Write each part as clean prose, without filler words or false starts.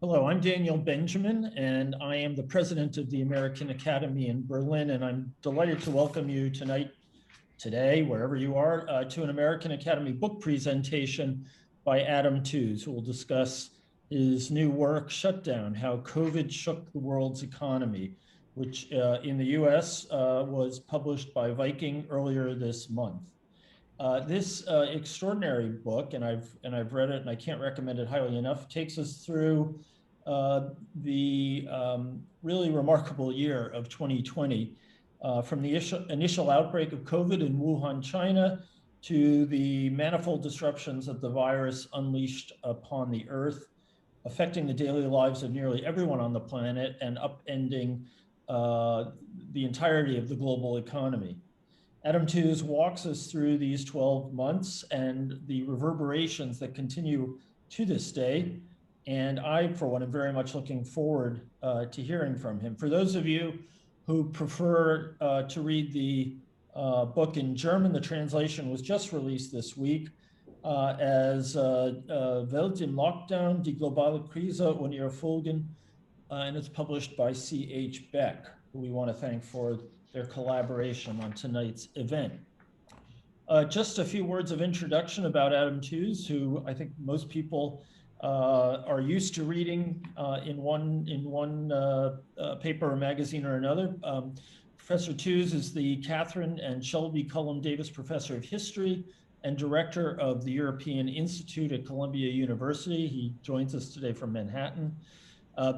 Hello, I'm Daniel Benjamin, and I am the president of the American Academy in Berlin, and I'm delighted to welcome you today, wherever you are, to an American Academy book presentation by Adam Tooze, who will discuss his new work, Shutdown, How COVID Shook the World's Economy, which in the US was published by Viking earlier this month. This extraordinary book, and I've read it, and I can't recommend it highly enough, takes us through the really remarkable year of 2020, from the initial outbreak of COVID in Wuhan, China, to the manifold disruptions that the virus unleashed upon the earth, affecting the daily lives of nearly everyone on the planet and upending the entirety of the global economy. Adam Tooze walks us through these 12 months and the reverberations that continue to this day. And I, for one, am very much looking forward to hearing from him. For those of you who prefer to read the book in German, the translation was just released this week as Welt im Lockdown, die globale Krise und ihre Folgen, and it's published by C.H. Beck, who we want to thank for their collaboration on tonight's event. Just a few words of introduction about Adam Tooze, who I think most people are used to reading in one paper or magazine or another. Professor Tooze is the Catherine and Shelby Cullum Davis Professor of History and Director of the European Institute at Columbia University. He joins us today from Manhattan.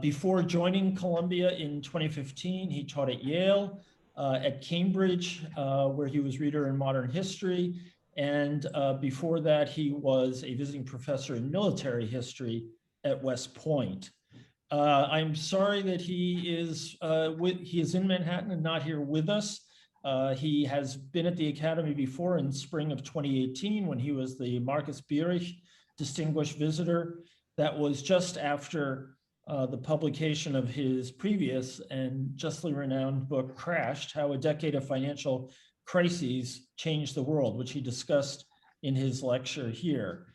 Before joining Columbia in 2015, he taught at Yale, at Cambridge, where he was reader in modern history. And before that, he was a visiting professor in military history at West Point. I'm sorry that he is in Manhattan and not here with us. He has been at the Academy before in spring of 2018 when he was the Marcus Bierich Distinguished Visitor. That was just after the publication of his previous and justly renowned book, Crashed, How a Decade of Financial Crises Changed the World, which he discussed in his lecture here.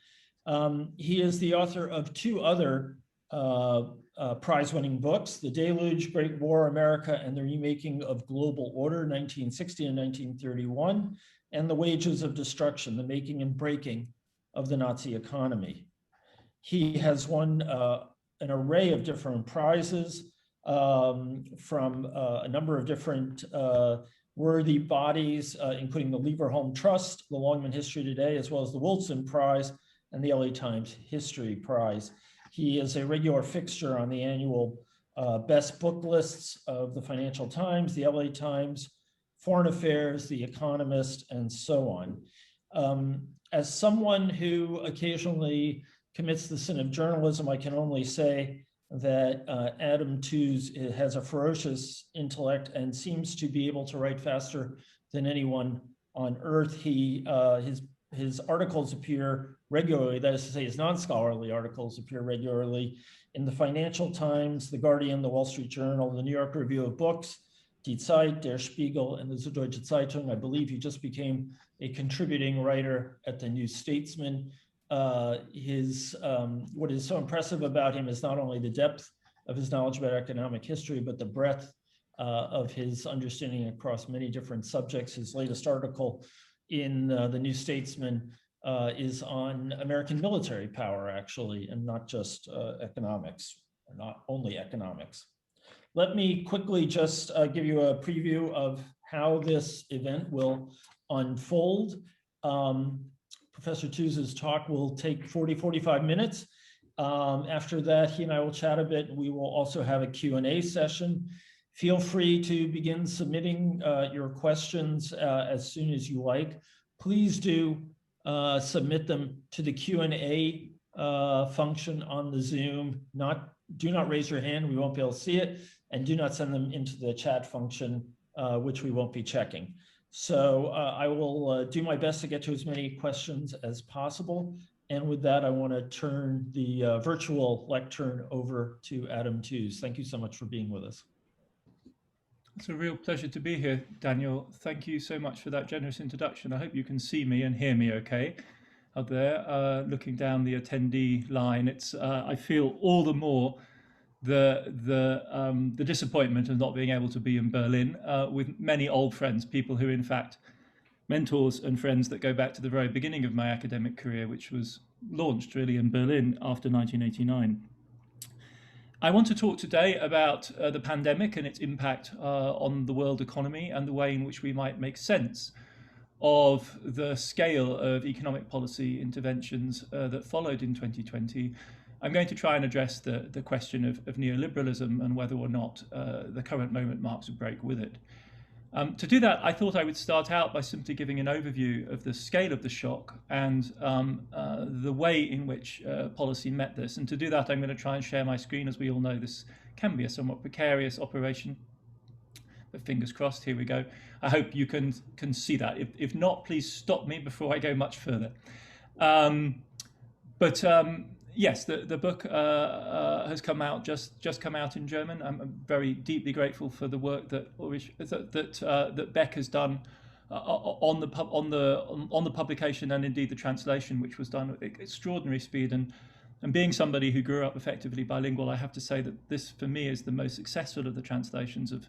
He is the author of two other prize-winning books, The Deluge, Great War, America and the Remaking of Global Order, 1960 and 1931, and The Wages of Destruction, The Making and Breaking of the Nazi Economy. He has won an array of different prizes from a number of different worthy bodies, including the Leverhulme Trust, the Longman History Today, as well as the Wilson Prize and the LA Times History Prize. He is a regular fixture on the annual best book lists of the Financial Times, the LA Times, Foreign Affairs, The Economist, and so on. As someone who occasionally commits the sin of journalism, I can only say that Adam Tooze has a ferocious intellect and seems to be able to write faster than anyone on earth. His articles appear regularly, that is to say, his non-scholarly articles appear regularly in the Financial Times, the Guardian, the Wall Street Journal, the New York Review of Books, Die Zeit, Der Spiegel, and the Süddeutsche Zeitung. I believe he just became a contributing writer at the New Statesman. What is so impressive about him is not only the depth of his knowledge about economic history, but the breadth of his understanding across many different subjects. His latest article in the New Statesman is on American military power, actually, and not just economics, or not only economics. Let me quickly just give you a preview of how this event will unfold. Professor Tooze's talk will take 45 minutes. After that, he and I will chat a bit. We will also have a Q&A session. Feel free to begin submitting your questions as soon as you like. Please do submit them to the Q&A function on the Zoom. Do not raise your hand, we won't be able to see it, and do not send them into the chat function, which we won't be checking. So I will do my best to get to as many questions as possible. And with that, I want to turn the virtual lectern over to Adam Tooze. Thank you so much for being with us. It's a real pleasure to be here, Daniel. Thank you so much for that generous introduction. I hope you can see me and hear me okay out there. Looking down the attendee line, I feel all the more the disappointment of not being able to be in Berlin with many old friends, people who in fact mentors and friends that go back to the very beginning of my academic career, which was launched really in Berlin after 1989. I want to talk today about the pandemic and its impact on the world economy and the way in which we might make sense of the scale of economic policy interventions that followed in 2020. I'm going to try and address the question of neoliberalism and whether or not the current moment marks a break with it. To do that, I thought I would start out by simply giving an overview of the scale of the shock and the way in which policy met this. And to do that, I'm going to try and share my screen. As we all know, this can be a somewhat precarious operation. But fingers crossed, here we go. I hope you can see that. If not, please stop me before I go much further. Yes, the book has come out just come out in German. I'm very deeply grateful for the work that Beck has done on the publication and indeed the translation, which was done with extraordinary speed. And being somebody who grew up effectively bilingual, I have to say that this, for me, is the most successful of the translations of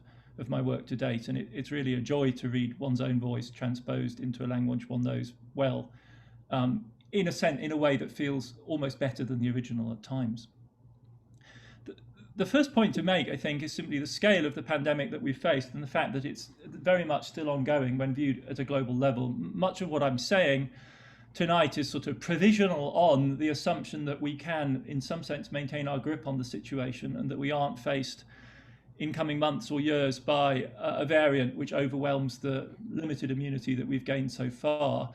my work to date. And it's really a joy to read one's own voice transposed into a language one knows well. In a way that feels almost better than the original at times. The first point to make, I think, is simply the scale of the pandemic that we've faced and the fact that it's very much still ongoing when viewed at a global level. Much of what I'm saying tonight is sort of provisional on the assumption that we can, in some sense, maintain our grip on the situation and that we aren't faced in coming months or years by a variant which overwhelms the limited immunity that we've gained so far.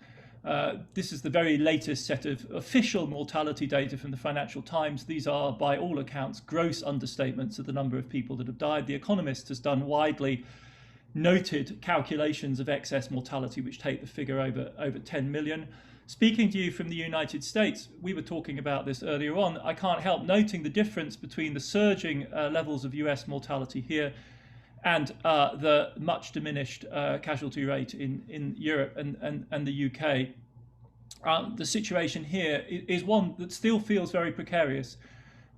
This is the very latest set of official mortality data from the Financial Times. These are, by all accounts, gross understatements of the number of people that have died. The Economist has done widely noted calculations of excess mortality, which take the figure over 10 million. Speaking to you from the United States, we were talking about this earlier on. I can't help noting the difference between the surging levels of US mortality here and the much diminished casualty rate in Europe and the UK. The situation here is one that still feels very precarious.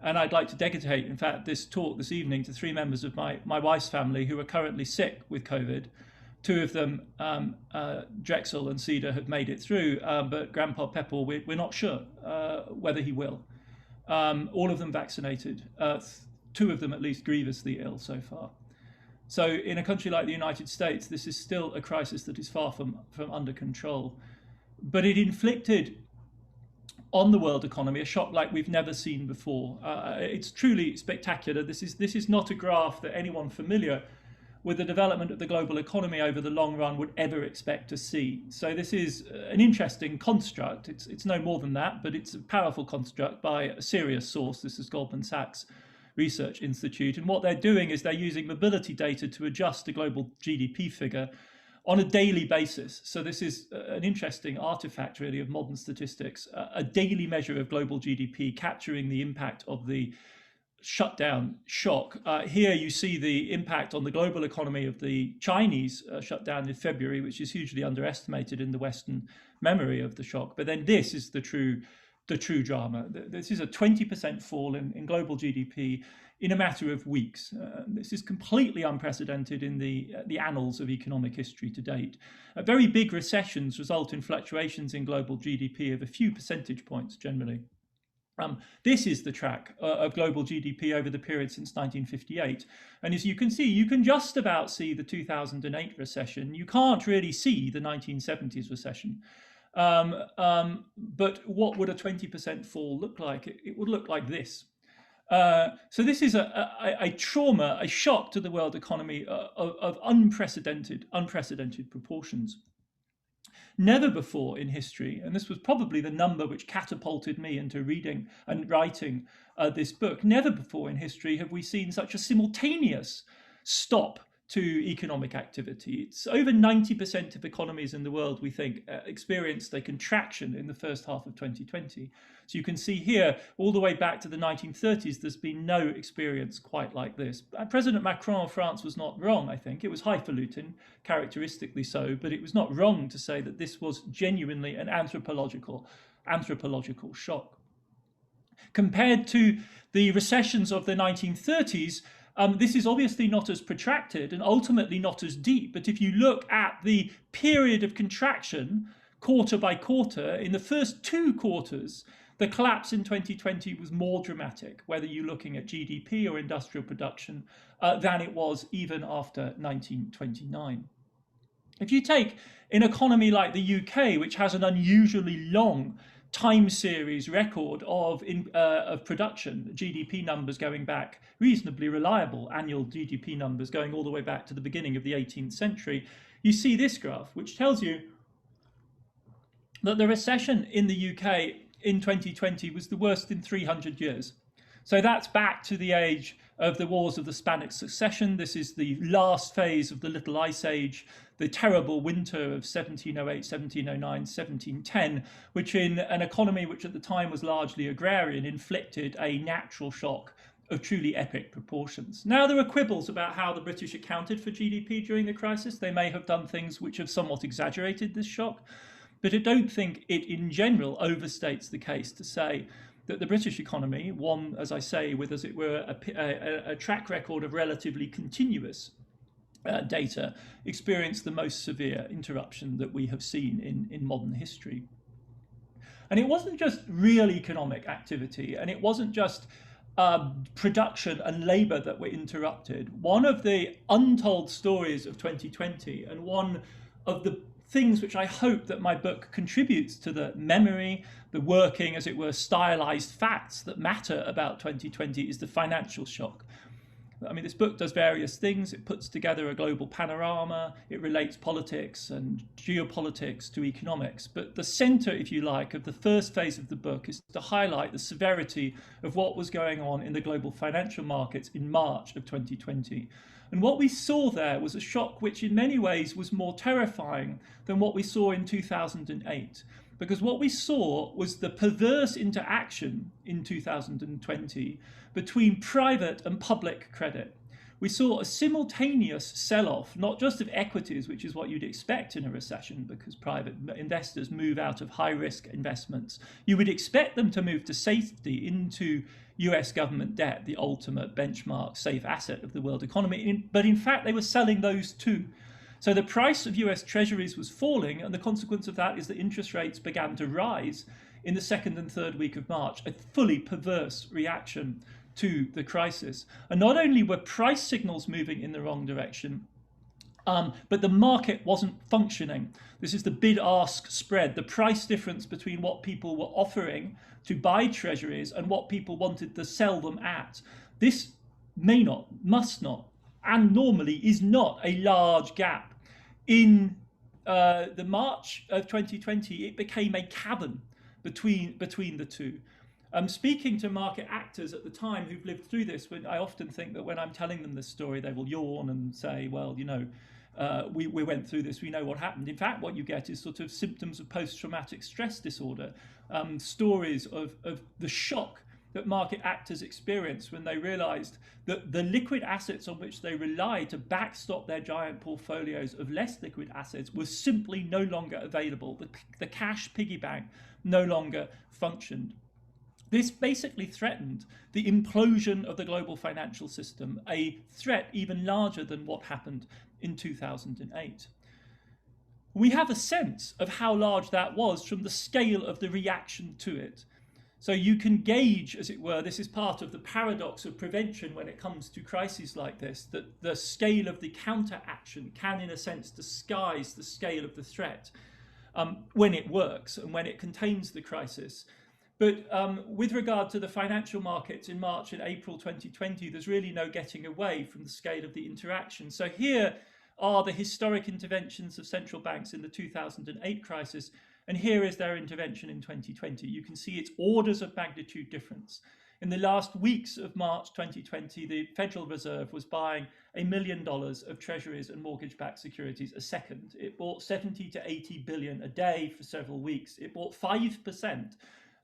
And I'd like to dedicate, in fact, this talk this evening to three members of my wife's family who are currently sick with COVID. Two of them, Drexel and Cedar, have made it through, but Grandpa Pepple, we're not sure whether he will. All of them vaccinated, two of them at least grievously ill so far. So in a country like the United States, this is still a crisis that is far from under control. But it inflicted on the world economy a shock like we've never seen before. It's truly spectacular. This is not a graph that anyone familiar with the development of the global economy over the long run would ever expect to see. So this is an interesting construct. It's no more than that, but it's a powerful construct by a serious source. This is Goldman Sachs Research Institute. And what they're doing is they're using mobility data to adjust the global GDP figure on a daily basis. So this is an interesting artifact, really, of modern statistics, a daily measure of global GDP capturing the impact of the shutdown shock. Here you see the impact on the global economy of the Chinese shutdown in February, which is hugely underestimated in the Western memory of the shock. But then this is the true drama. This is a 20% fall in global GDP in a matter of weeks. This is completely unprecedented in the annals of economic history to date. Very big recessions result in fluctuations in global GDP of a few percentage points generally. This is the track of global GDP over the period since 1958. And as you can see, you can just about see the 2008 recession. You can't really see the 1970s recession. But what would a 20% fall look like? It would look like this. So this is a trauma, a shock to the world economy of unprecedented proportions. Never before in history, and this was probably the number which catapulted me into reading and writing this book, never before in history have we seen such a simultaneous stop to economic activity. It's over 90% of economies in the world, we think, experienced a contraction in the first half of 2020. So you can see here, all the way back to the 1930s, there's been no experience quite like this. President Macron of France was not wrong, I think. It was highfalutin, characteristically so, but it was not wrong to say that this was genuinely an anthropological shock. Compared to the recessions of the 1930s, this is obviously not as protracted and ultimately not as deep. But if you look at the period of contraction, quarter by quarter, in the first 2 quarters, the collapse in 2020 was more dramatic, whether you're looking at GDP or industrial production, than it was even after 1929. If you take an economy like the UK, which has an unusually long time series record of production, GDP numbers going back, reasonably reliable annual GDP numbers going all the way back to the beginning of the 18th century, you see this graph, which tells you that the recession in the UK in 2020 was the worst in 300 years. So that's back to the age of the Wars of the Spanish Succession. This is the last phase of the Little Ice Age, the terrible winter of 1708, 1709, 1710, which in an economy which at the time was largely agrarian inflicted a natural shock of truly epic proportions. Now, there are quibbles about how the British accounted for GDP during the crisis. They may have done things which have somewhat exaggerated this shock, but I don't think it in general overstates the case to say that the British economy, one, as I say, with, as it were, a track record of relatively continuous data, experienced the most severe interruption that we have seen in modern history. And it wasn't just real economic activity, and it wasn't just production and labour that were interrupted. One of the untold stories of 2020, and one of the things which I hope that my book contributes to the memory, the working, as it were, stylized facts that matter about 2020, is the financial shock. I mean, this book does various things. It puts together a global panorama. It relates politics and geopolitics to economics. But the center, if you like, of the first phase of the book is to highlight the severity of what was going on in the global financial markets in March of 2020. And what we saw there was a shock which in many ways was more terrifying than what we saw in 2008. Because what we saw was the perverse interaction in 2020 between private and public credit. We saw a simultaneous sell-off, not just of equities, which is what you'd expect in a recession because private investors move out of high-risk investments. You would expect them to move to safety into US government debt, the ultimate benchmark safe asset of the world economy. But in fact, they were selling those too. So the price of US treasuries was falling, and the consequence of that is that interest rates began to rise in the second and third week of March, a fully perverse reaction to the crisis. And not only were price signals moving in the wrong direction, but the market wasn't functioning. This is the bid-ask spread, the price difference between what people were offering to buy treasuries and what people wanted to sell them at. This may not, must not, and normally is not a large gap. In the March of 2020, it became a cavern between the two. Speaking to market actors at the time who've lived through this, I often think that when I'm telling them this story, they will yawn and say, well, you know, we went through this, we know what happened. In fact, what you get is sort of symptoms of post-traumatic stress disorder, stories of the shock that market actors experienced when they realized that the liquid assets on which they relied to backstop their giant portfolios of less liquid assets were simply no longer available. The cash piggy bank no longer functioned. This basically threatened the implosion of the global financial system, a threat even larger than what happened in 2008. We have a sense of how large that was from the scale of the reaction to it. So you can gauge, as it were, this is part of the paradox of prevention when it comes to crises like this, that the scale of the counteraction can, in a sense, disguise the scale of the threat when it works and when it contains the crisis. But with regard to the financial markets in March and April 2020, there's really no getting away from the scale of the interaction. So here are the historic interventions of central banks in the 2008 crisis, and here is their intervention in 2020. You can see its orders of magnitude difference. In the last weeks of March 2020, the Federal Reserve was buying $1 million of treasuries and mortgage-backed securities a second. It bought 70 to 80 billion a day for several weeks. It bought 5%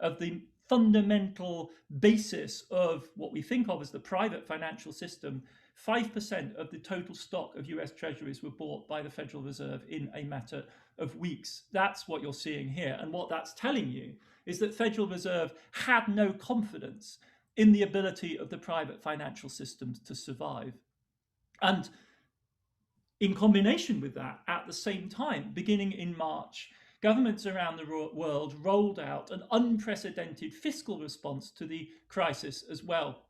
of the fundamental basis of what we think of as the private financial system. 5% of the total stock of US treasuries were bought by the Federal Reserve in a matter of weeks. That's what you're seeing here. And what that's telling you is that Federal Reserve had no confidence in the ability of the private financial systems to survive. And in combination with that, at the same time, beginning in March, governments around the world rolled out an unprecedented fiscal response to the crisis as well.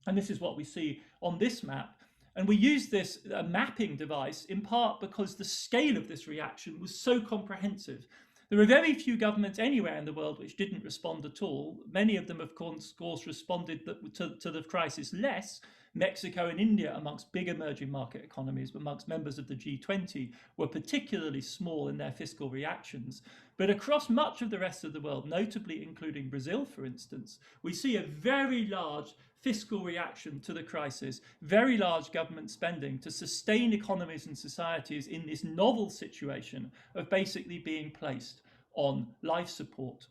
And this is what we see on this map. And we use this mapping device in part because the scale of this reaction was so comprehensive. There are very few governments anywhere in the world which didn't respond at all. Many of them, of course, responded to the crisis less. Mexico and India, amongst big emerging market economies, amongst members of the G20, were particularly small in their fiscal reactions. But across much of the rest of the world, notably including Brazil, for instance, we see a very large fiscal reaction to the crisis, very large government spending to sustain economies and societies in this novel situation of basically being placed on life support.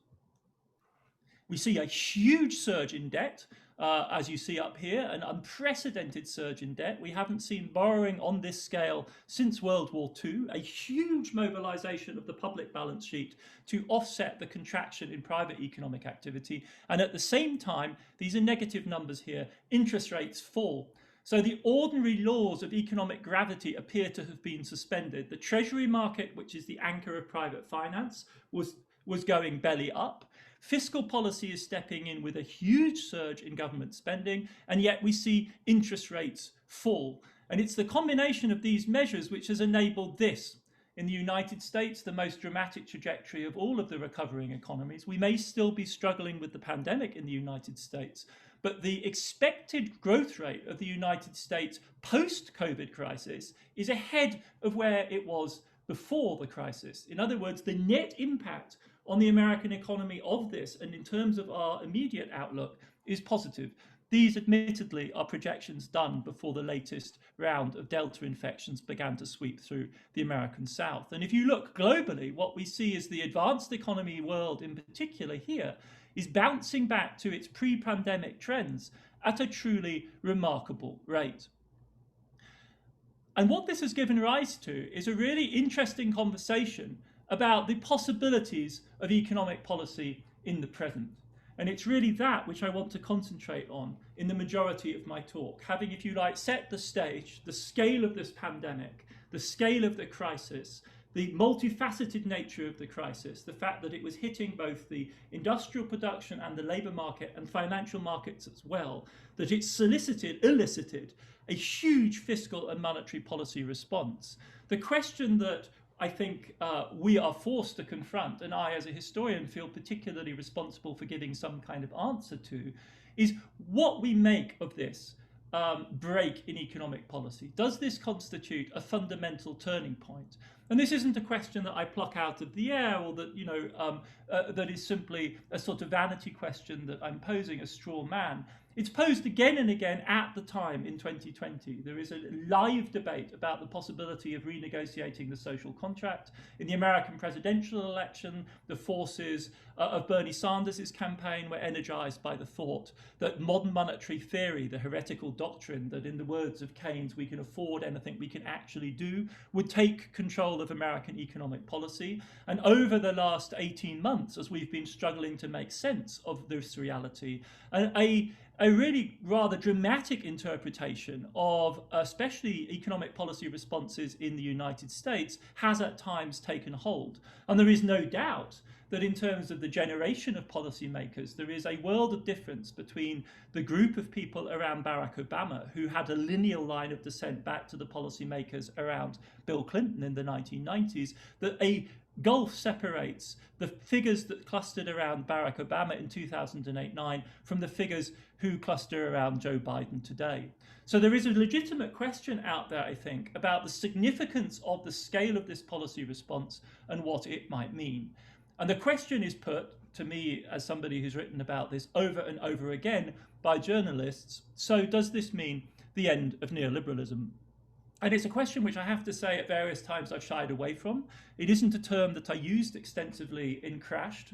We see a huge surge in debt, as you see up here, an unprecedented surge in debt. We haven't seen borrowing on this scale since World War II, a huge mobilization of the public balance sheet to offset the contraction in private economic activity. And at the same time, these are negative numbers here, interest rates fall. So the ordinary laws of economic gravity appear to have been suspended. The treasury market, which is the anchor of private finance, was going belly up. Fiscal policy is stepping in with a huge surge in government spending, and yet we see interest rates fall. And it's the combination of these measures which has enabled this. In the United States, the most dramatic trajectory of all of the recovering economies. We may still be struggling with the pandemic in the United States, but the expected growth rate of the United States post-COVID crisis is ahead of where it was before the crisis. In other words, the net impact on the American economy of this, and in terms of our immediate outlook, is positive. These admittedly are projections done before the latest round of Delta infections began to sweep through the American South. And if you look globally, what we see is the advanced economy world in particular here is bouncing back to its pre-pandemic trends at a truly remarkable rate. And what this has given rise to is a really interesting conversation about the possibilities of economic policy in the present. And it's really that which I want to concentrate on in the majority of my talk, having, if you like, set the stage, the scale of this pandemic, the scale of the crisis, the multifaceted nature of the crisis, the fact that it was hitting both the industrial production and the labour market and financial markets as well, that it elicited a huge fiscal and monetary policy response. The question that I think we are forced to confront, and I as a historian feel particularly responsible for giving some kind of answer to, is what we make of this break in economic policy. Does this constitute a fundamental turning point? And this isn't a question that I pluck out of the air, or that, that is simply a sort of vanity question that I'm posing, a straw man. It's posed again and again at the time in 2020. There is a live debate about the possibility of renegotiating the social contract. In the American presidential election, the forces of Bernie Sanders' campaign were energized by the thought that modern monetary theory, the heretical doctrine that, in the words of Keynes, we can afford anything we can actually do, would take control of American economic policy. And over the last 18 months, as we've been struggling to make sense of this reality, a really rather dramatic interpretation of especially economic policy responses in the United States has at times taken hold. And there is no doubt that in terms of the generation of policymakers, there is a world of difference between the group of people around Barack Obama, who had a lineal line of descent back to the policymakers around Bill Clinton in the 1990s, that a gulf separates the figures that clustered around Barack Obama in 2008-9 from the figures who cluster around Joe Biden today. So there is a legitimate question out there, I think, about the significance of the scale of this policy response and what it might mean. And the question is put to me, as somebody who's written about this over and over again, by journalists: so does this mean the end of neoliberalism? And it's a question which I have to say at various times I've shied away from. It isn't a term that I used extensively in Crashed,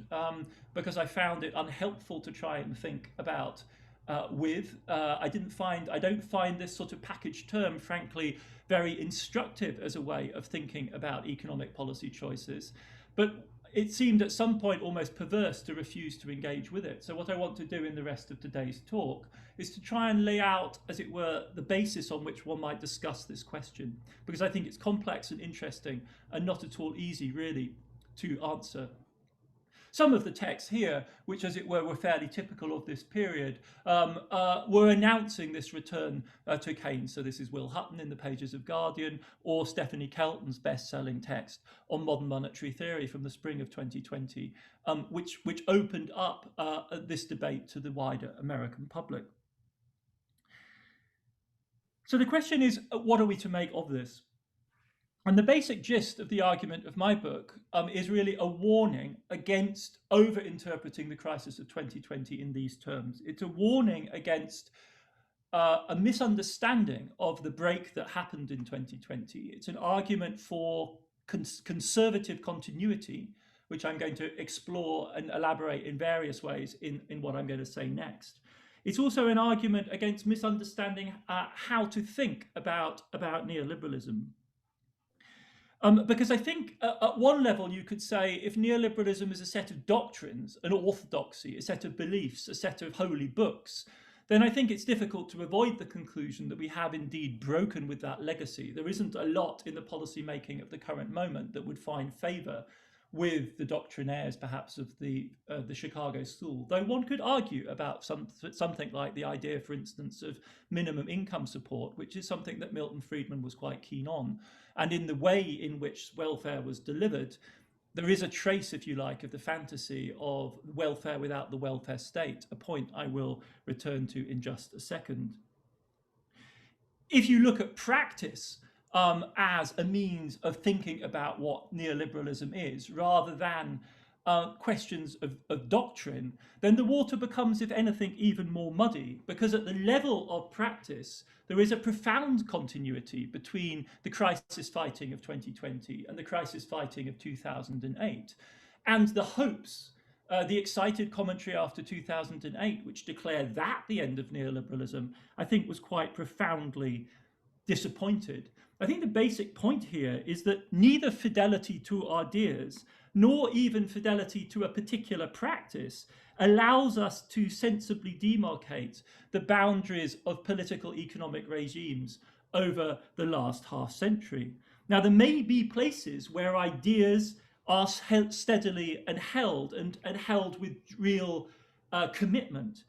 because I found it unhelpful to try and think about I don't find this sort of packaged term, frankly, very instructive as a way of thinking about economic policy choices. But it seemed at some point almost perverse to refuse to engage with it. So what I want to do in the rest of today's talk is to try and lay out, as it were, the basis on which one might discuss this question, because I think it's complex and interesting and not at all easy, really, to answer. Some of the texts here, which as it were fairly typical of this period, were announcing this return to Keynes. So this is Will Hutton in the pages of Guardian, or Stephanie Kelton's best-selling text on modern monetary theory from the spring of 2020, which opened up this debate to the wider American public. So the question is, what are we to make of this? And the basic gist of the argument of my book is really a warning against over-interpreting the crisis of 2020 in these terms. It's a warning against a misunderstanding of the break that happened in 2020. It's an argument for conservative continuity, which I'm going to explore and elaborate in various ways in what I'm going to say next. It's also an argument against misunderstanding how to think about neoliberalism. Because I think at one level you could say if neoliberalism is a set of doctrines, an orthodoxy, a set of beliefs, a set of holy books, then I think it's difficult to avoid the conclusion that we have indeed broken with that legacy. There isn't a lot in the policy making of the current moment that would find favour with the doctrinaires, perhaps, of the Chicago School. Though one could argue about something like the idea, for instance, of minimum income support, which is something that Milton Friedman was quite keen on. And in the way in which welfare was delivered, there is a trace, if you like, of the fantasy of welfare without the welfare state, a point I will return to in just a second. If you look at practice as a means of thinking about what neoliberalism is, rather than questions of doctrine, then the water becomes, if anything, even more muddy, because at the level of practice, there is a profound continuity between the crisis fighting of 2020 and the crisis fighting of 2008. And the hopes, the excited commentary after 2008, which declared that the end of neoliberalism, I think was quite profoundly disappointed. I think the basic point here is that neither fidelity to ideas nor even fidelity to a particular practice allows us to sensibly demarcate the boundaries of political economic regimes over the last half century. Now, there may be places where ideas are held steadily and held with real commitment.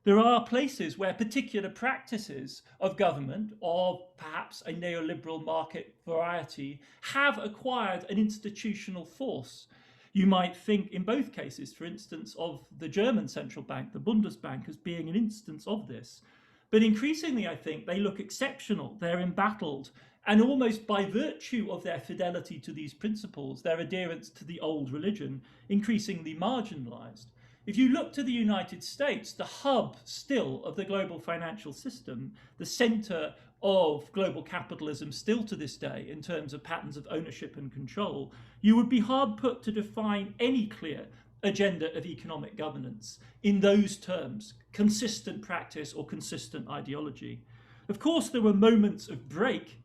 There are places where particular practices of government, or perhaps a neoliberal market variety, have acquired an institutional force. You might think in both cases, for instance, of the German central bank, the Bundesbank, as being an instance of this. But increasingly, I think, they look exceptional, they're embattled, and almost by virtue of their fidelity to these principles, their adherence to the old religion, increasingly marginalized. If you look to the United States, the hub still of the global financial system, the center of global capitalism still to this day in terms of patterns of ownership and control, you would be hard put to define any clear agenda of economic governance in those terms, consistent practice or consistent ideology. Of course, there were moments of break,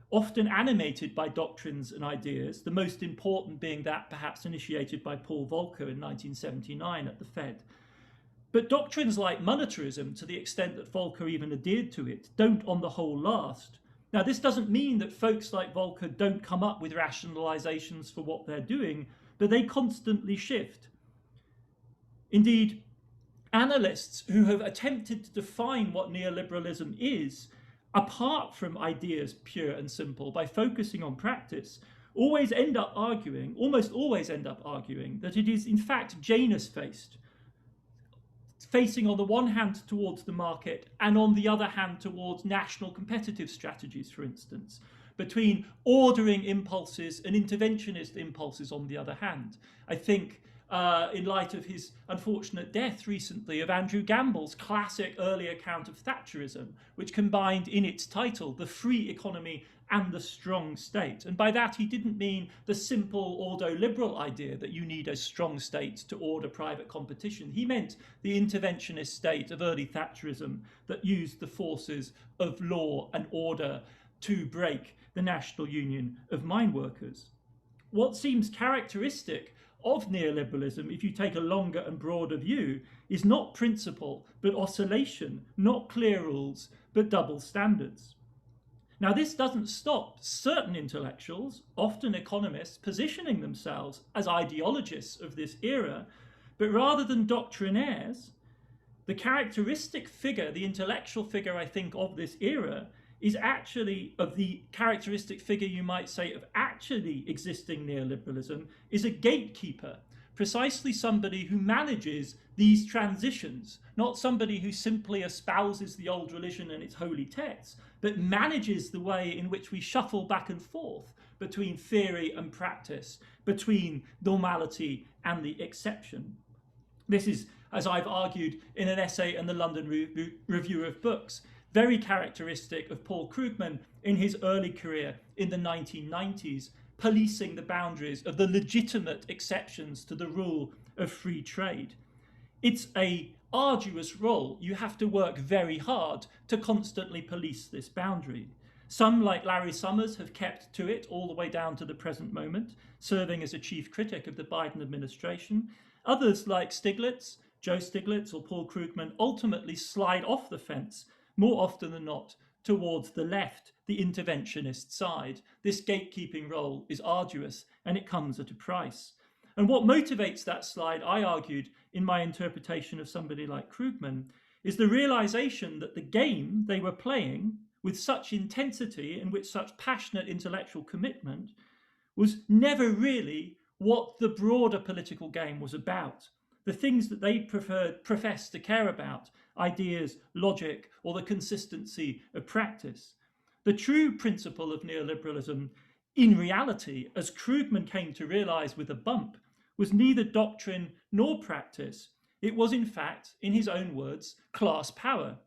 often animated by doctrines and ideas, the most important being that perhaps initiated by Paul Volcker in 1979 at the Fed. But doctrines like monetarism, to the extent that Volcker even adhered to it, don't on the whole last. Now, this doesn't mean that folks like Volcker don't come up with rationalizations for what they're doing, but they constantly shift. Indeed, analysts who have attempted to define what neoliberalism is, apart from ideas pure and simple, by focusing on practice, almost always end up arguing that it is in fact Janus-faced, facing on the one hand towards the market and on the other hand towards national competitive strategies, for instance, between ordering impulses and interventionist impulses on the other hand. I think in light of his unfortunate death recently, of Andrew Gamble's classic early account of Thatcherism, which combined in its title the free economy and the strong state. And by that he didn't mean the simple ordo-liberal idea that you need a strong state to order private competition. He meant the interventionist state of early Thatcherism that used the forces of law and order to break the National Union of Mine Workers. What seems characteristic of neoliberalism, if you take a longer and broader view, is not principle, but oscillation, not clear rules, but double standards. Now, this doesn't stop certain intellectuals, often economists, positioning themselves as ideologists of this era, but rather than doctrinaires, the characteristic figure, the intellectual figure, I think, of this era is actually, of the characteristic figure, you might say, of actually existing neoliberalism, is a gatekeeper, precisely somebody who manages these transitions, not somebody who simply espouses the old religion and its holy texts, but manages the way in which we shuffle back and forth between theory and practice, between normality and the exception. This is, as I've argued in an essay in the London Review of Books, very characteristic of Paul Krugman in his early career in the 1990s, policing the boundaries of the legitimate exceptions to the rule of free trade. It's an arduous role. You have to work very hard to constantly police this boundary. Some, like Larry Summers, have kept to it all the way down to the present moment, serving as a chief critic of the Biden administration. Others, like Stiglitz, Joe Stiglitz or Paul Krugman, ultimately slide off the fence, more often than not, towards the left, the interventionist side. This gatekeeping role is arduous and it comes at a price. And what motivates that slide, I argued in my interpretation of somebody like Krugman, is the realization that the game they were playing with such intensity and with such passionate intellectual commitment was never really what the broader political game was about. The things that they professed to care about, ideas, logic, or the consistency of practice. The true principle of neoliberalism, in reality, as Krugman came to realize with a bump, was neither doctrine nor practice. It was, in fact, in his own words, class power.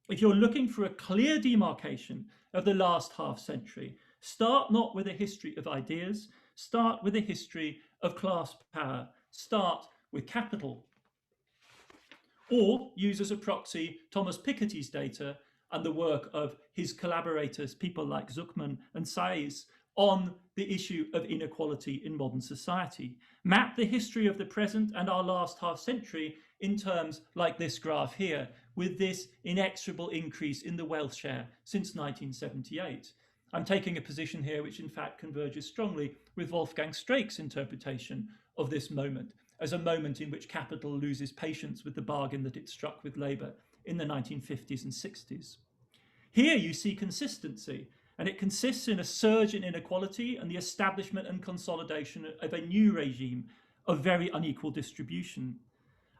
If you're looking for a clear demarcation of the last half century, start not with a history of ideas, start with a history of class power, start with capital. Or use as a proxy Thomas Piketty's data and the work of his collaborators, people like Zuckman and Saiz, on the issue of inequality in modern society. Map the history of the present and our last half century in terms like this graph here, with this inexorable increase in the wealth share since 1978. I'm taking a position here which in fact converges strongly with Wolfgang Streeck's interpretation of this moment as a moment in which capital loses patience with the bargain that it struck with labour in the 1950s and 60s. Here you see consistency, and it consists in a surge in inequality and the establishment and consolidation of a new regime of very unequal distribution.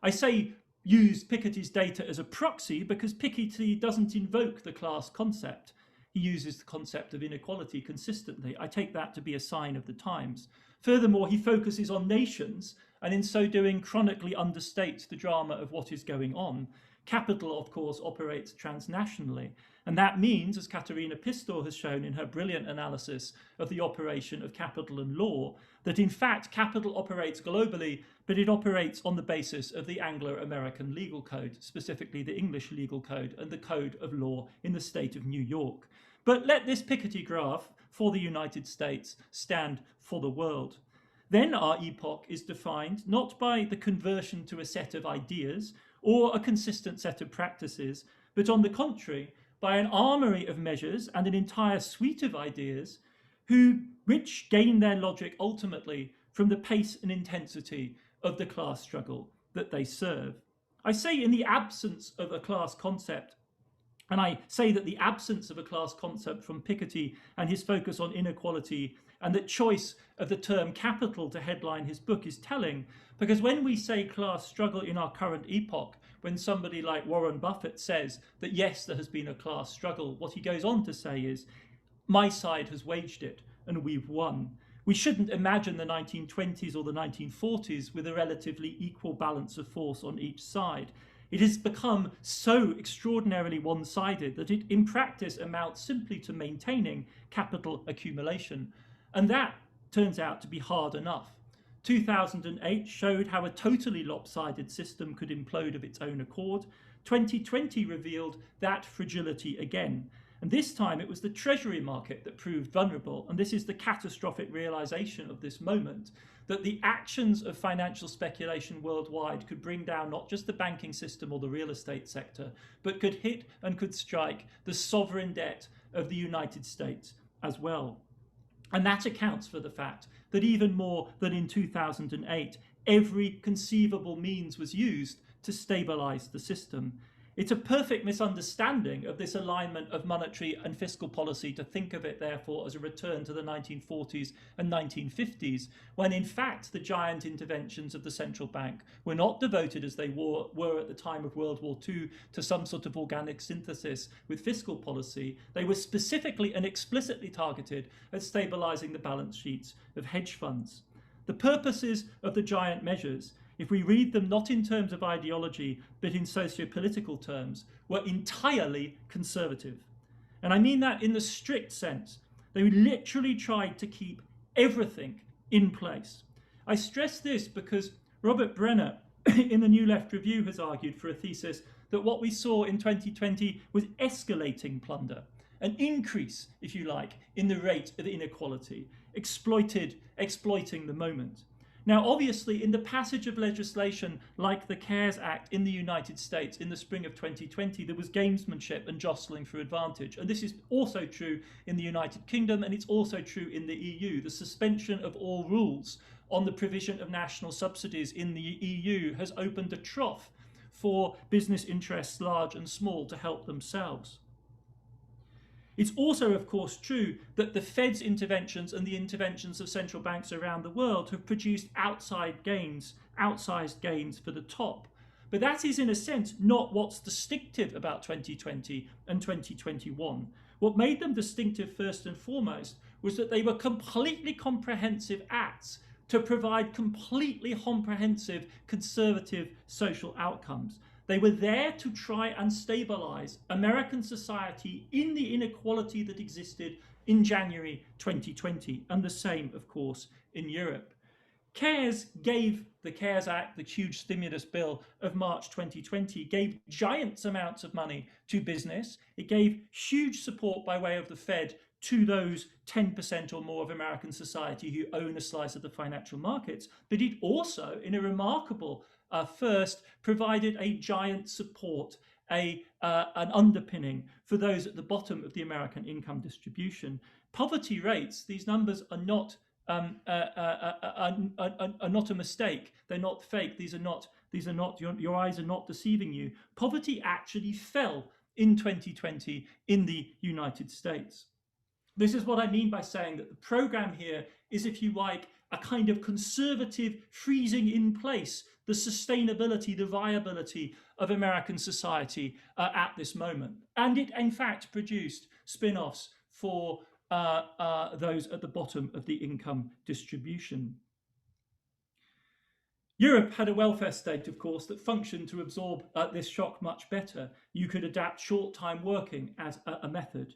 I say use Piketty's data as a proxy because Piketty doesn't invoke the class concept. He uses the concept of inequality consistently. I take that to be a sign of the times. Furthermore, he focuses on nations and in so doing chronically understates the drama of what is going on. Capital, of course, operates transnationally. And that means, as Katharina Pistor has shown in her brilliant analysis of the operation of capital and law, that in fact capital operates globally, but it operates on the basis of the Anglo-American legal code, specifically the English legal code and the code of law in the state of New York. But let this Piketty graph for the United States stand for the world. Then our epoch is defined not by the conversion to a set of ideas or a consistent set of practices, but on the contrary, by an armory of measures and an entire suite of ideas which gain their logic ultimately from the pace and intensity of the class struggle that they serve. I say in the absence of a class concept, and I say that the absence of a class concept from Piketty and his focus on inequality and the choice of the term capital to headline his book is telling, because when we say class struggle in our current epoch, when somebody like Warren Buffett says that yes, there has been a class struggle, what he goes on to say is, my side has waged it and we've won. We shouldn't imagine the 1920s or the 1940s with a relatively equal balance of force on each side. It has become so extraordinarily one-sided that it in practice amounts simply to maintaining capital accumulation. And that turns out to be hard enough. 2008 showed how a totally lopsided system could implode of its own accord. 2020 revealed that fragility again. And this time it was the treasury market that proved vulnerable. And this is the catastrophic realization of this moment, that the actions of financial speculation worldwide could bring down not just the banking system or the real estate sector, but could hit and could strike the sovereign debt of the United States as well. And that accounts for the fact that even more than in 2008, every conceivable means was used to stabilize the system. It's a perfect misunderstanding of this alignment of monetary and fiscal policy to think of it, therefore, as a return to the 1940s and 1950s, when in fact the giant interventions of the central bank were not devoted, as they were at the time of World War II, to some sort of organic synthesis with fiscal policy. They were specifically and explicitly targeted at stabilizing the balance sheets of hedge funds. The purposes of the giant measures, if we read them not in terms of ideology, but in socio-political terms, were entirely conservative. And I mean that in the strict sense. They literally tried to keep everything in place. I stress this because Robert Brenner in the New Left Review has argued for a thesis that what we saw in 2020 was escalating plunder, an increase, if you like, in the rate of inequality, exploiting the moment. Now, obviously, in the passage of legislation like the CARES Act in the United States in the spring of 2020, there was gamesmanship and jostling for advantage. And this is also true in the United Kingdom, and it's also true in the EU. The suspension of all rules on the provision of national subsidies in the EU has opened a trough for business interests, large and small, to help themselves. It's also, of course, true that the Fed's interventions and the interventions of central banks around the world have produced outsized gains for the top. But that is, in a sense, not what's distinctive about 2020 and 2021. What made them distinctive, first and foremost, was that they were completely comprehensive acts to provide completely comprehensive conservative social outcomes. They were there to try and stabilize American society in the inequality that existed in January 2020, and the same, of course, in Europe. The CARES Act, the huge stimulus bill of March 2020, gave giant amounts of money to business. It gave huge support by way of the Fed to those 10% or more of American society who own a slice of the financial markets. But it also, in a remarkable first, provided a giant support, an underpinning for those at the bottom of the American income distribution. Poverty rates, these numbers are not a mistake. They're not fake. These are not. Your eyes are not deceiving you. Poverty actually fell in 2020 in the United States. This is what I mean by saying that the program here is, if you like, a kind of conservative freezing in place the sustainability, the viability of American society at this moment. And it, in fact, produced spin-offs for those at the bottom of the income distribution. Europe had a welfare state, of course, that functioned to absorb this shock much better. You could adapt short-time working as a method.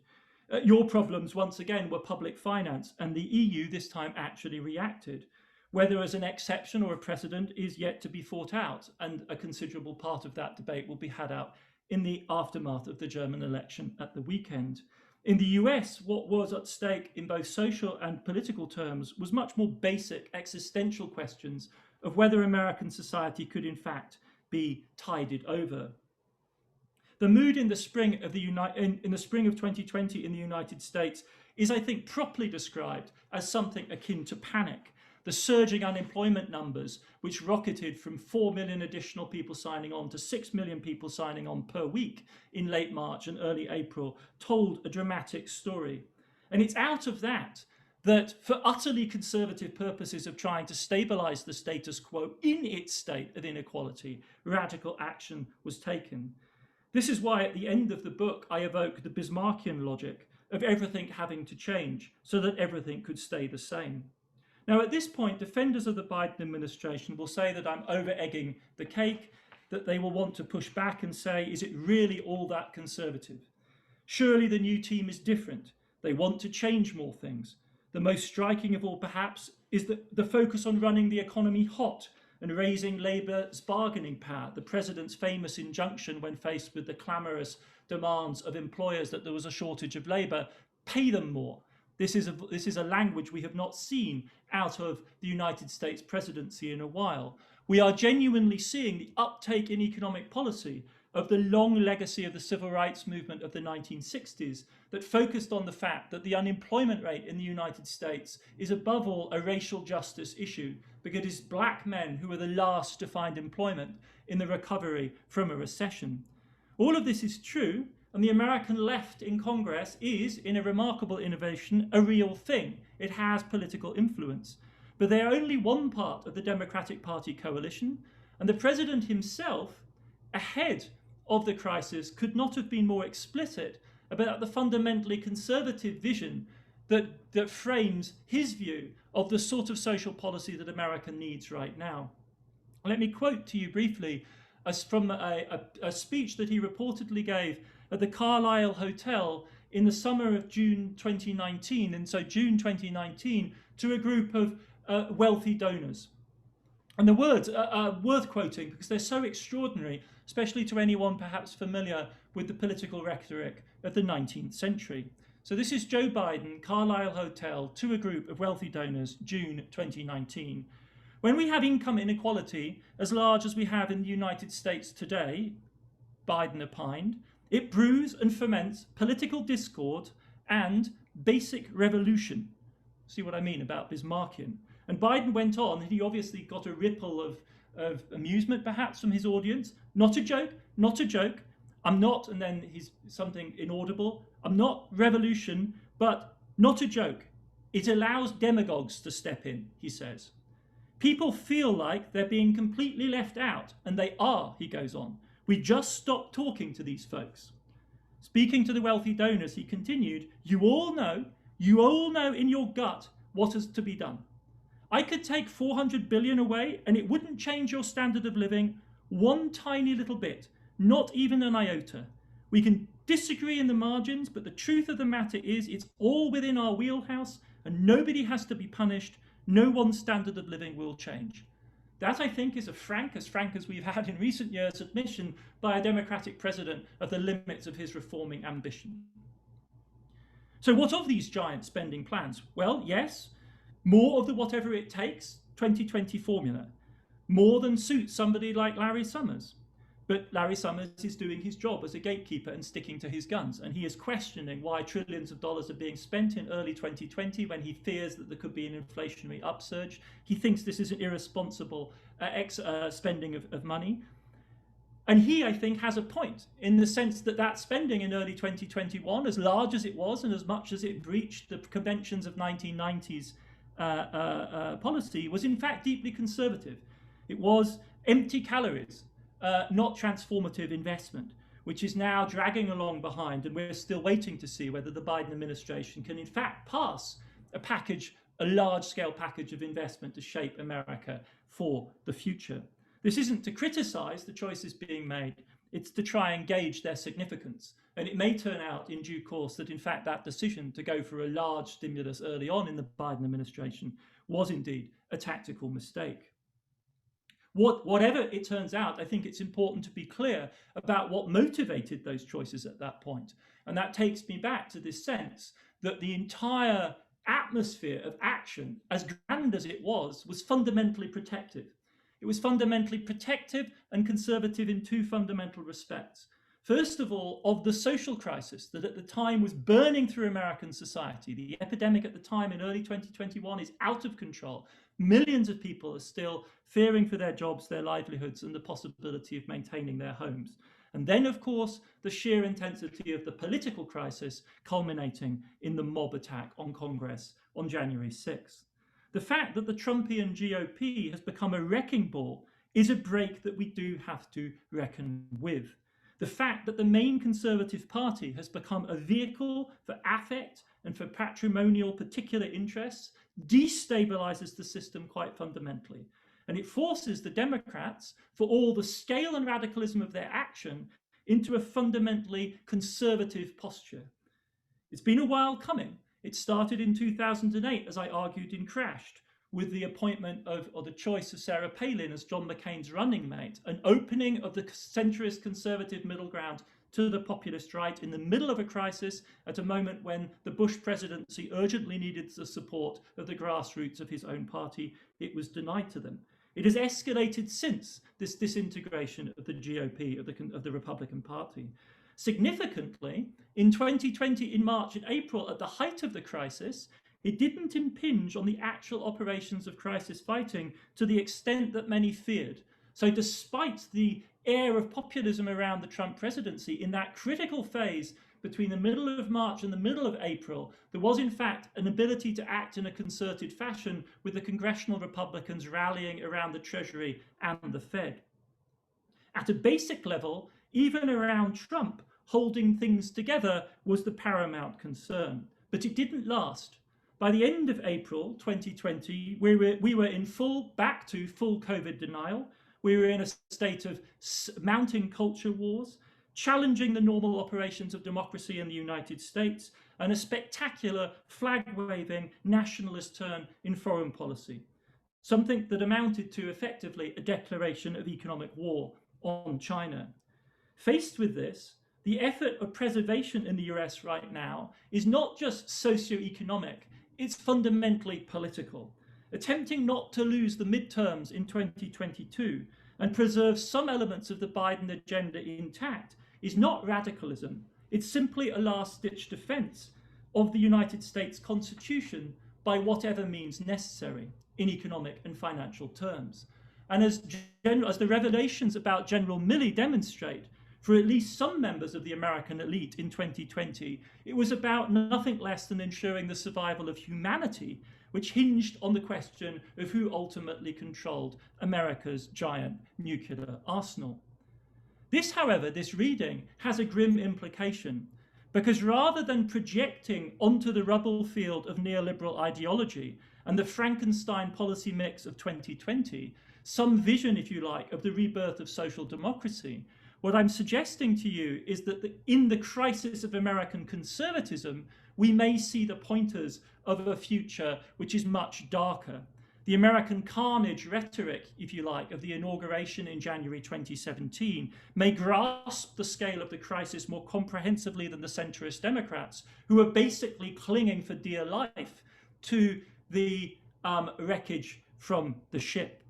Your problems, once again, were public finance, and the EU this time actually reacted. Whether as an exception or a precedent is yet to be fought out, and a considerable part of that debate will be had out in the aftermath of the German election at the weekend. In the US, what was at stake in both social and political terms was much more basic existential questions of whether American society could in fact be tided over. The mood in the spring of in the spring of 2020 in the United States is, I think, properly described as something akin to panic. The surging unemployment numbers, which rocketed from 4 million additional people signing on to 6 million people signing on per week in late March and early April, told a dramatic story. And it's out of that for utterly conservative purposes of trying to stabilize the status quo in its state of inequality, radical action was taken. This is why at the end of the book I evoke the Bismarckian logic of everything having to change so that everything could stay the same. Now, at this point, defenders of the Biden administration will say that I'm over-egging the cake, that they will want to push back and say, is it really all that conservative? Surely the new team is different. They want to change more things. The most striking of all, perhaps, is the focus on running the economy hot and raising Labour's bargaining power, the president's famous injunction when faced with the clamorous demands of employers that there was a shortage of labour, pay them more. This is a language we have not seen out of the United States presidency in a while. We are genuinely seeing the uptake in economic policy of the long legacy of the civil rights movement of the 1960s that focused on the fact that the unemployment rate in the United States is above all a racial justice issue, because it is black men who are the last to find employment in the recovery from a recession. All of this is true, and the American left in Congress is, in a remarkable innovation, a real thing. It has political influence. But they are only one part of the Democratic Party coalition, and the president himself, ahead of the crisis, could not have been more explicit about the fundamentally conservative vision that frames his view of the sort of social policy that America needs right now. Let me quote to you briefly from a speech that he reportedly gave at the Carlisle Hotel in the summer of June 2019, and so June 2019, to a group of wealthy donors. And the words are worth quoting because they're so extraordinary, especially to anyone perhaps familiar with the political rhetoric of the 19th century. So this is Joe Biden, Carlisle Hotel, to a group of wealthy donors, June 2019. When we have income inequality as large as we have in the United States today, Biden opined, it brews and ferments political discord and basic revolution. See what I mean about Bismarckian? And Biden went on, and he obviously got a ripple of amusement perhaps from his audience. Not a joke, not a joke. I'm not, and then he's something inaudible. I'm not revolution, but not a joke. It allows demagogues to step in, he says. People feel like they're being completely left out, and they are, he goes on. We just stopped talking to these folks. Speaking to the wealthy donors, he continued, you all know in your gut what is to be done. I could take 400 billion away and it wouldn't change your standard of living one tiny little bit, not even an iota. We can disagree in the margins, but the truth of the matter is it's all within our wheelhouse and nobody has to be punished. No one's standard of living will change. That, I think, is as frank as we've had in recent years, admission by a Democratic president of the limits of his reforming ambition. So what of these giant spending plans? Well, yes, more of the whatever it takes 2020 formula, more than suits somebody like Larry Summers. But Larry Summers is doing his job as a gatekeeper and sticking to his guns. And he is questioning why trillions of dollars are being spent in early 2020 when he fears that there could be an inflationary upsurge. He thinks this is an irresponsible spending of money. And he, I think, has a point in the sense that that spending in early 2021, as large as it was and as much as it breached the conventions of 1990s policy, was in fact deeply conservative. It was empty calories. Not transformative investment, which is now dragging along behind, and we're still waiting to see whether the Biden administration can in fact pass a large-scale package of investment to shape America for the future. This isn't to criticize the choices being made, it's to try and gauge their significance. And it may turn out in due course that in fact that decision to go for a large stimulus early on in the Biden administration was indeed a tactical mistake. Whatever it turns out, I think it's important to be clear about what motivated those choices at that point. And that takes me back to this sense that the entire atmosphere of action, as grand as it was fundamentally protective. It was fundamentally protective and conservative in two fundamental respects. First of all, of the social crisis that at the time was burning through American society. The epidemic at the time in early 2021 is out of control. Millions of people are still fearing for their jobs, their livelihoods, and the possibility of maintaining their homes. And then, of course, the sheer intensity of the political crisis culminating in the mob attack on Congress on January 6th. The fact that the Trumpian GOP has become a wrecking ball is a break that we do have to reckon with. The fact that the main Conservative Party has become a vehicle for affect and for patrimonial particular interests destabilizes the system quite fundamentally. And it forces the Democrats, for all the scale and radicalism of their action, into a fundamentally conservative posture. It's been a while coming. It started in 2008, as I argued in Crashed, with the appointment of, or the choice of Sarah Palin as John McCain's running mate, an opening of the centrist conservative middle ground to the populist right in the middle of a crisis at a moment when the Bush presidency urgently needed the support of the grassroots of his own party. It was denied to them. It has escalated since, this disintegration of the GOP, of the Republican Party. Significantly, in 2020, in March and April, at the height of the crisis, it didn't impinge on the actual operations of crisis fighting to the extent that many feared. So despite the air of populism around the Trump presidency, in that critical phase between the middle of March and the middle of April, there was in fact an ability to act in a concerted fashion with the congressional Republicans rallying around the Treasury and the Fed. At a basic level, even around Trump, holding things together was the paramount concern. But it didn't last. By the end of April 2020, we were in back to full COVID denial. We were in a state of mounting culture wars, challenging the normal operations of democracy in the United States, and a spectacular flag-waving nationalist turn in foreign policy, something that amounted to effectively a declaration of economic war on China. Faced with this, the effort of preservation in the US right now is not just socio-economic, it's fundamentally political. Attempting not to lose the midterms in 2022 and preserve some elements of the Biden agenda intact is not radicalism. It's simply a last-ditch defense of the United States Constitution by whatever means necessary in economic and financial terms. And as the revelations about General Milley demonstrate, for at least some members of the American elite in 2020, it was about nothing less than ensuring the survival of humanity, which hinged on the question of who ultimately controlled America's giant nuclear arsenal. This, however, this reading has a grim implication, because rather than projecting onto the rubble field of neoliberal ideology and the Frankenstein policy mix of 2020, some vision, if you like, of the rebirth of social democracy, what I'm suggesting to you is that in the crisis of American conservatism, we may see the pointers of a future which is much darker. The American carnage rhetoric, if you like, of the inauguration in January 2017 may grasp the scale of the crisis more comprehensively than the centrist Democrats, who are basically clinging for dear life to the wreckage from the ship.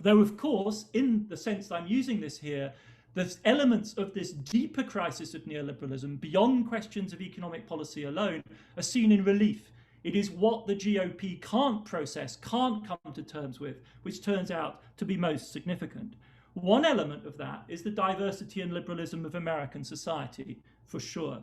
Though, of course, in the sense that I'm using this here, the elements of this deeper crisis of neoliberalism, beyond questions of economic policy alone, are seen in relief. It is what the GOP can't process, can't come to terms with, which turns out to be most significant. One element of that is the diversity and liberalism of American society, for sure.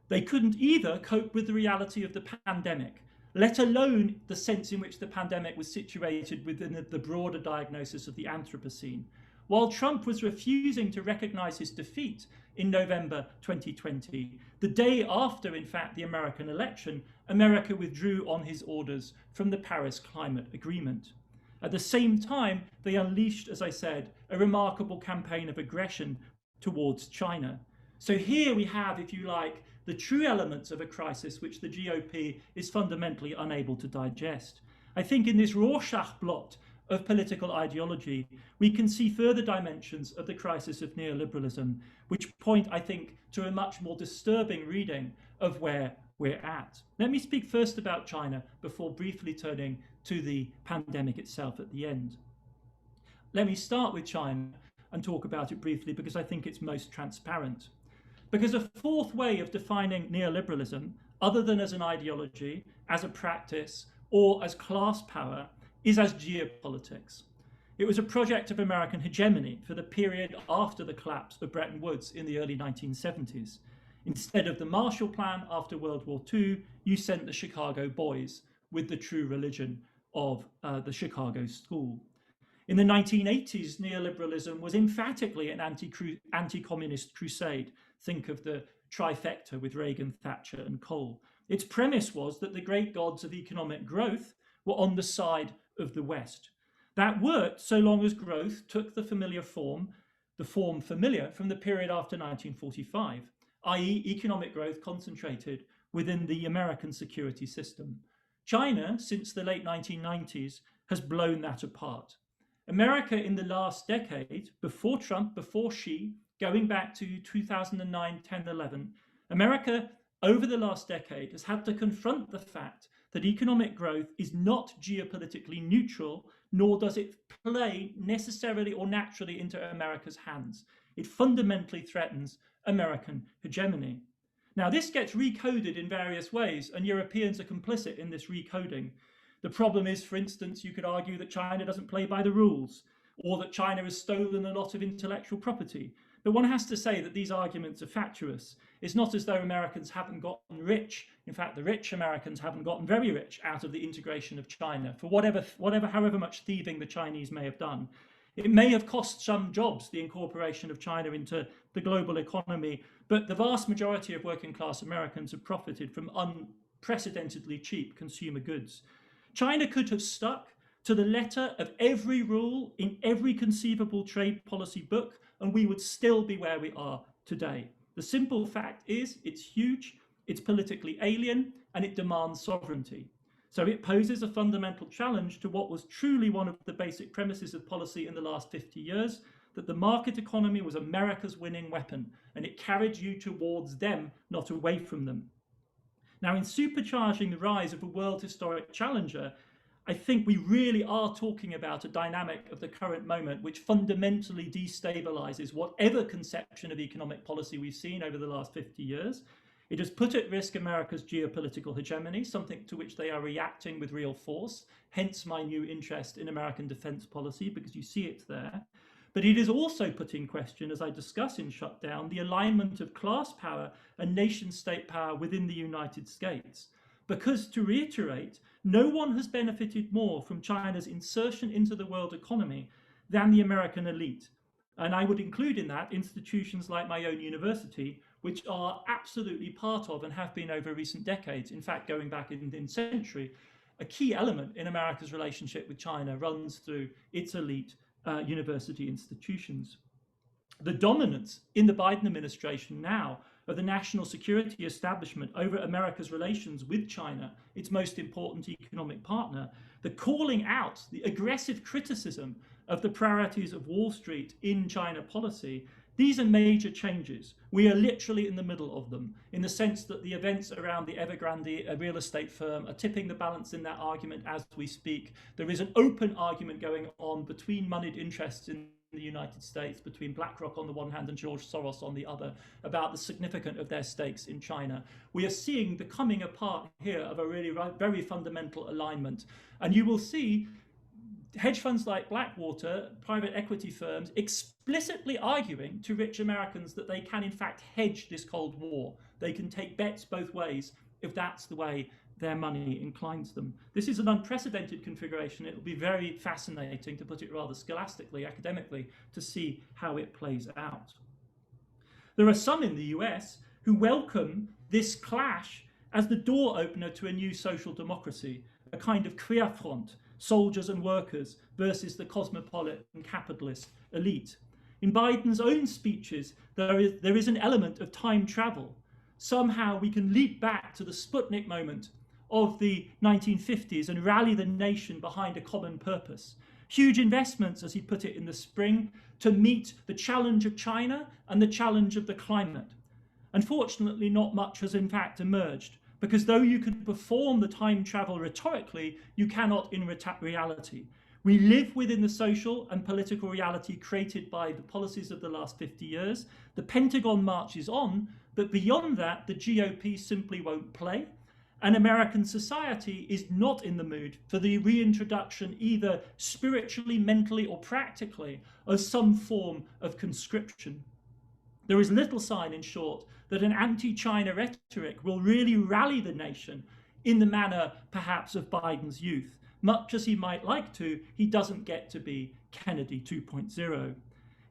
They couldn't either cope with the reality of the pandemic, let alone the sense in which the pandemic was situated within the broader diagnosis of the Anthropocene. While Trump was refusing to recognize his defeat in November 2020, the day after, in fact, the American election, America withdrew on his orders from the Paris Climate Agreement. At the same time, they unleashed, as I said, a remarkable campaign of aggression towards China. So here we have, if you like, the true elements of a crisis which the GOP is fundamentally unable to digest. I think in this Rorschach blot of political ideology, we can see further dimensions of the crisis of neoliberalism, which point, I think, to a much more disturbing reading of where we're at. Let me speak first about China before briefly turning to the pandemic itself at the end. Let me start with China and talk about it briefly because I think it's most transparent. Because a fourth way of defining neoliberalism, other than as an ideology, as a practice, or as class power, is as geopolitics. It was a project of American hegemony for the period after the collapse of Bretton Woods in the early 1970s. Instead of the Marshall Plan after World War II, you sent the Chicago boys with the true religion of the Chicago school. In the 1980s, neoliberalism was emphatically an anti-communist crusade. Think of the trifecta with Reagan, Thatcher, and Kohl. Its premise was that the great gods of economic growth were on the side of the West. That worked so long as growth took the form familiar from the period after 1945, i.e. economic growth concentrated within the American security system. China, since the late 1990s, has blown that apart. America in the last decade, before Trump, before Xi, going back to 2009, 10, 11, America over the last decade has had to confront the fact that economic growth is not geopolitically neutral, nor does it play necessarily or naturally into America's hands. It fundamentally threatens American hegemony. Now, this gets recoded in various ways, and Europeans are complicit in this recoding. The problem is, for instance, you could argue that China doesn't play by the rules, or that China has stolen a lot of intellectual property. But one has to say that these arguments are fatuous. It's not as though Americans haven't gotten rich. In fact, the rich Americans haven't gotten very rich out of the integration of China, for however much thieving the Chinese may have done. It may have cost some jobs, the incorporation of China into the global economy, but the vast majority of working class Americans have profited from unprecedentedly cheap consumer goods. China could have stuck to the letter of every rule in every conceivable trade policy book, and we would still be where we are today. The simple fact is it's huge, it's politically alien, and it demands sovereignty. So it poses a fundamental challenge to what was truly one of the basic premises of policy in the last 50 years, that the market economy was America's winning weapon, and it carried you towards them, not away from them. Now, in supercharging the rise of a world historic challenger, I think we really are talking about a dynamic of the current moment which fundamentally destabilizes whatever conception of economic policy we've seen over the last 50 years. It has put at risk America's geopolitical hegemony, something to which they are reacting with real force, hence my new interest in American defense policy, because you see it there. But it is also put in question, as I discuss in Shutdown, the alignment of class power and nation-state power within the United States. Because, to reiterate, no one has benefited more from China's insertion into the world economy than the American elite. And I would include in that institutions like my own university, which are absolutely part of and have been over recent decades, in fact, going back in century, a key element in America's relationship with China runs through its elite university institutions. The dominance in the Biden administration now of the national security establishment over America's relations with China, its most important economic partner, the calling out, the aggressive criticism of the priorities of Wall Street in China policy, these are major changes. We are literally in the middle of them, in the sense that the events around the Evergrande, a real estate firm, are tipping the balance in that argument as we speak. There is an open argument going on between moneyed interests in the United States, between BlackRock on the one hand and George Soros on the other, about the significance of their stakes in China. We are seeing the coming apart here of a really very fundamental alignment. And you will see hedge funds like Blackwater, private equity firms, explicitly arguing to rich Americans that they can in fact hedge this Cold War. They can take bets both ways if that's the way their money inclines them. This is an unprecedented configuration. It will be very fascinating, to put it rather scholastically, academically, to see how it plays out. There are some in the US who welcome this clash as the door opener to a new social democracy, a kind of Querfront, soldiers and workers versus the cosmopolitan capitalist elite. In Biden's own speeches, there is an element of time travel. Somehow we can leap back to the Sputnik moment of the 1950s and rally the nation behind a common purpose. Huge investments, as he put it in the spring, to meet the challenge of China and the challenge of the climate. Unfortunately, not much has in fact emerged, because though you can perform the time travel rhetorically, you cannot in reality. We live within the social and political reality created by the policies of the last 50 years. The Pentagon marches on, but beyond that, the GOP simply won't play. And American society is not in the mood for the reintroduction, either spiritually, mentally, or practically, of some form of conscription. There is little sign, in short, that an anti-China rhetoric will really rally the nation in the manner, perhaps, of Biden's youth. Much as he might like to, he doesn't get to be Kennedy 2.0.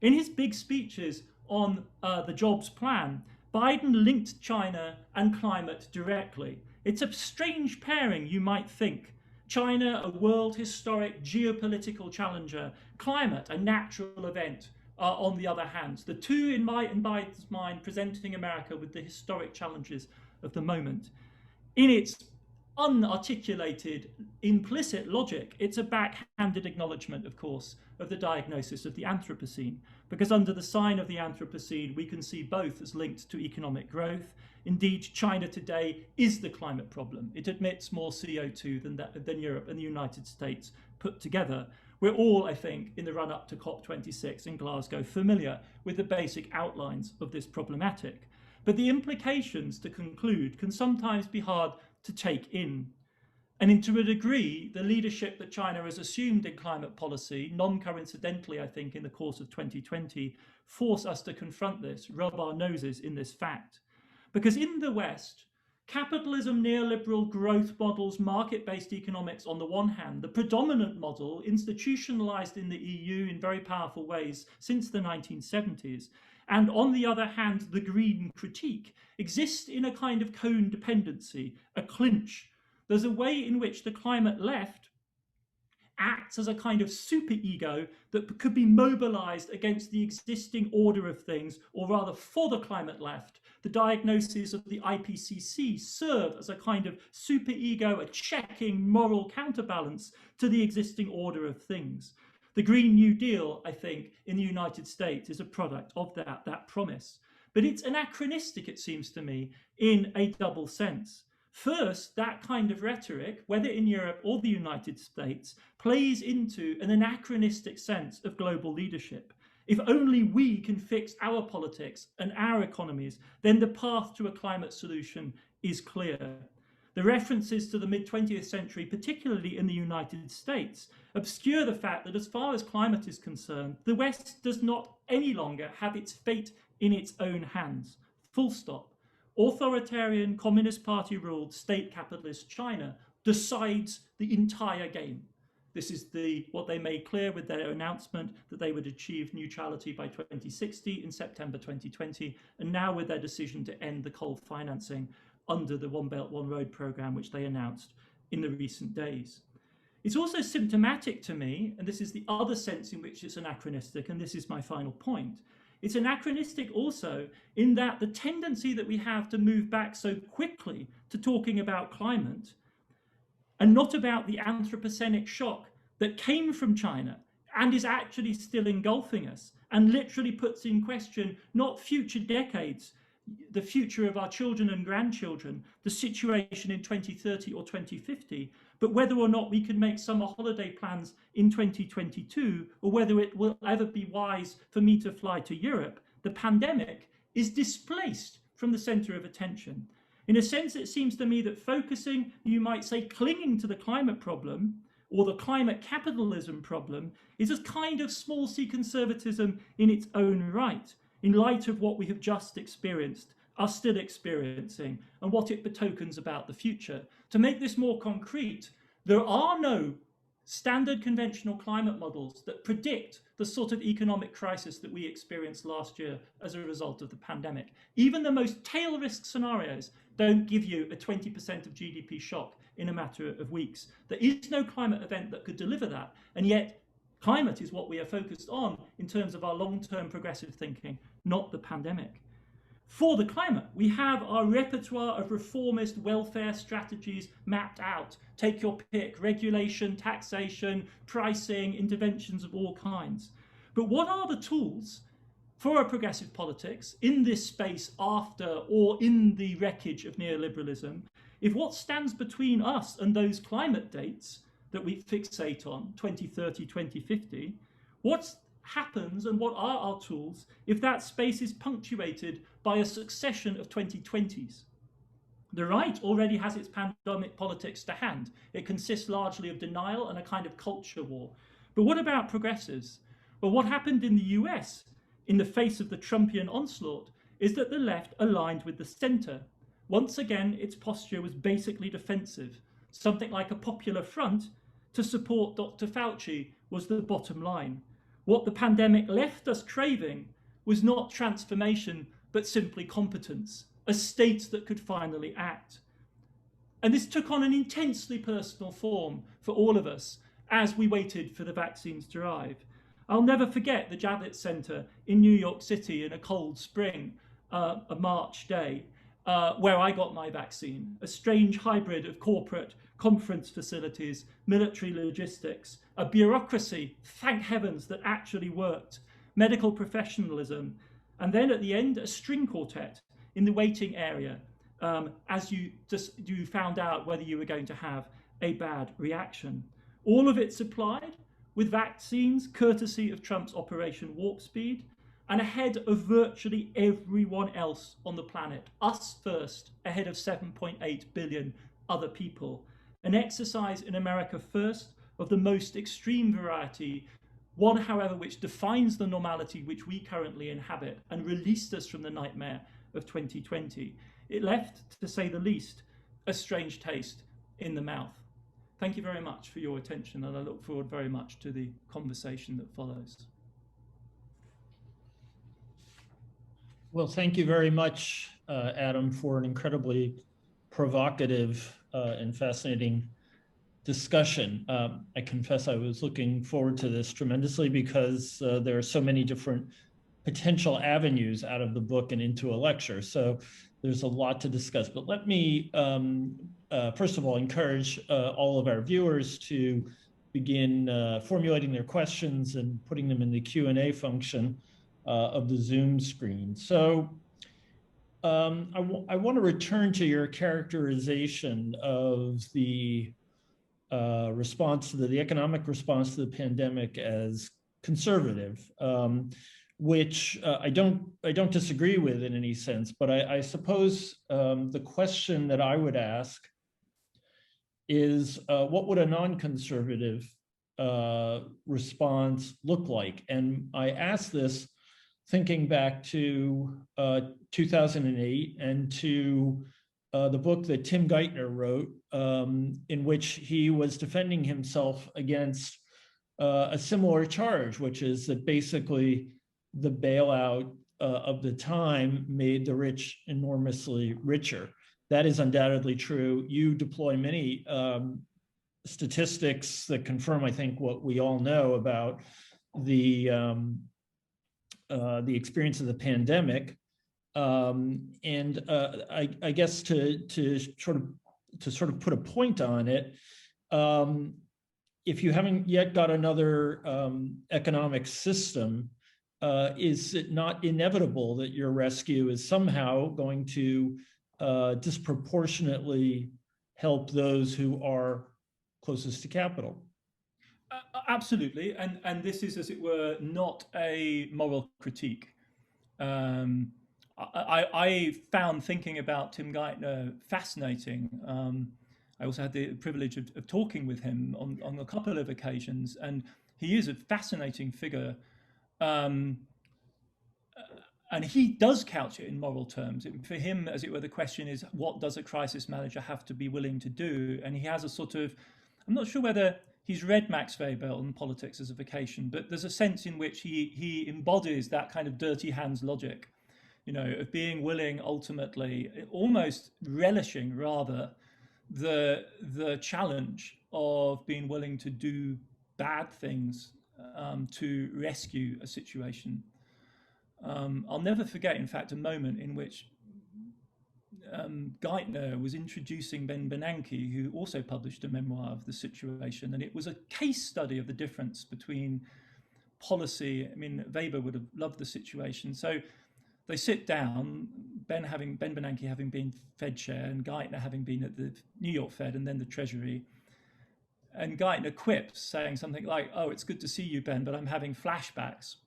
In his big speeches on the jobs plan, Biden linked China and climate directly. It's a strange pairing, you might think. China, a world historic geopolitical challenger, climate, a natural event. On the other hand, the two in Biden's mind presenting America with the historic challenges of the moment. In its unarticulated, implicit logic. It's a backhanded acknowledgement, of course, of the diagnosis of the Anthropocene, because under the sign of the Anthropocene, we can see both as linked to economic growth. Indeed, China today is the climate problem. It emits more CO2 than Europe and the United States put together. We're all, I think, in the run-up to COP26 in Glasgow, familiar with the basic outlines of this problematic. But the implications, to conclude, can sometimes be hard to take in. And to a degree, the leadership that China has assumed in climate policy, non-coincidentally, I think, in the course of 2020, force us to confront this, rub our noses in this fact. Because in the West, capitalism, neoliberal growth models, market-based economics on the one hand, the predominant model institutionalized in the EU in very powerful ways since the 1970s, and on the other hand, the green critique, exist in a kind of cone dependency, a clinch. There's a way in which the climate left acts as a kind of superego that could be mobilized against the existing order of things, or rather for the climate left. The diagnoses of the IPCC serve as a kind of superego, a checking moral counterbalance to the existing order of things. The Green New Deal, I think, in the United States is a product of that promise. But it's anachronistic, it seems to me, in a double sense. First, that kind of rhetoric, whether in Europe or the United States, plays into an anachronistic sense of global leadership. If only we can fix our politics and our economies, then the path to a climate solution is clear. The references to the mid-20th century, particularly in the United States, obscure the fact that as far as climate is concerned, the West does not any longer have its fate in its own hands. Full stop. Authoritarian, Communist Party ruled, state capitalist China decides the entire game. This is what they made clear with their announcement that they would achieve neutrality by 2060 in September 2020, and now with their decision to end the coal financing under the One Belt, One Road program, which they announced in the recent days. It's also symptomatic to me, and this is the other sense in which it's anachronistic, and this is my final point. It's anachronistic also in that the tendency that we have to move back so quickly to talking about climate and not about the Anthropocenic shock that came from China and is actually still engulfing us and literally puts in question not future decades, the future of our children and grandchildren, the situation in 2030 or 2050, but whether or not we can make summer holiday plans in 2022, or whether it will ever be wise for me to fly to Europe. The pandemic is displaced from the center of attention. In a sense, it seems to me that focusing, you might say, clinging to the climate problem, or the climate capitalism problem, is a kind of small c conservatism in its own right, in light of what we have just experienced, are still experiencing, and what it betokens about the future. To make this more concrete, there are no standard conventional climate models that predict the sort of economic crisis that we experienced last year as a result of the pandemic. Even the most tail risk scenarios don't give you a 20% of GDP shock in a matter of weeks. There is no climate event that could deliver that, and yet climate is what we are focused on in terms of our long-term progressive thinking, not the pandemic. For the climate, we have our repertoire of reformist welfare strategies mapped out. Take your pick: regulation, taxation, pricing, interventions of all kinds. But what are the tools for a progressive politics in this space after or in the wreckage of neoliberalism, if what stands between us and those climate dates that we fixate on, 2030, 2050, what happens and what are our tools if that space is punctuated by a succession of 2020s? The right already has its pandemic politics to hand. It consists largely of denial and a kind of culture war. But what about progressives? Well, what happened in the US in the face of the Trumpian onslaught is that the left aligned with the center. Once again, its posture was basically defensive. Something like a popular front to support Dr. Fauci was the bottom line. What the pandemic left us craving was not transformation, but simply competence, a state that could finally act. And this took on an intensely personal form for all of us as we waited for the vaccines to arrive. I'll never forget the Javits Center in New York City in a cold spring, a March day. where I got my vaccine, a strange hybrid of corporate conference facilities, military logistics, a bureaucracy, thank heavens, that actually worked, medical professionalism, and then at the end, a string quartet in the waiting area as you found out whether you were going to have a bad reaction. All of it supplied with vaccines, courtesy of Trump's Operation Warp Speed, and ahead of virtually everyone else on the planet. Us first, ahead of 7.8 billion other people. An exercise in America first of the most extreme variety, one, however, which defines the normality which we currently inhabit and released us from the nightmare of 2020. It left, to say the least, a strange taste in the mouth. Thank you very much for your attention, and I look forward very much to the conversation that follows. Well, thank you very much, Adam, for an incredibly provocative and fascinating discussion. I confess I was looking forward to this tremendously because there are so many different potential avenues out of the book and into a lecture. So there's a lot to discuss. But let me, first of all, encourage all of our viewers to begin formulating their questions and putting them in the Q&A function of the Zoom screen. So I want to return to your characterization of the response to the economic response to the pandemic as conservative, which I don't disagree with in any sense. But I suppose the question that I would ask is, what would a non-conservative response look like? And I ask this thinking back to 2008 and to the book that Tim Geithner wrote, in which he was defending himself against a similar charge, which is that basically the bailout of the time made the rich enormously richer. That is undoubtedly true. You deploy many statistics that confirm, I think, what we all know about the experience of the pandemic, and I guess to sort of put a point on it, if you haven't yet got another economic system, is it not inevitable that your rescue is somehow going to disproportionately help those who are closest to capital? Absolutely, and this is, as it were, not a moral critique. I found thinking about Tim Geithner fascinating. I also had the privilege of talking with him on a couple of occasions, and he is a fascinating figure. And he does couch it in moral terms. For him, as it were, the question is, what does a crisis manager have to be willing to do? And he has a sort of, I'm not sure whether he's read Max Weber on Politics as a Vocation, but there's a sense in which he embodies that kind of dirty hands logic, of being willing, ultimately, almost relishing rather, the challenge of being willing to do bad things to rescue a situation. I'll never forget, in fact, a moment in which Geithner was introducing Ben Bernanke, who also published a memoir of the situation, and it was a case study of the difference between policy. I mean, Weber would have loved the situation. So they sit down, Ben Bernanke having been Fed chair and Geithner having been at the New York Fed and then the Treasury. And Geithner quips, saying something like, "Oh, it's good to see you, Ben, but I'm having flashbacks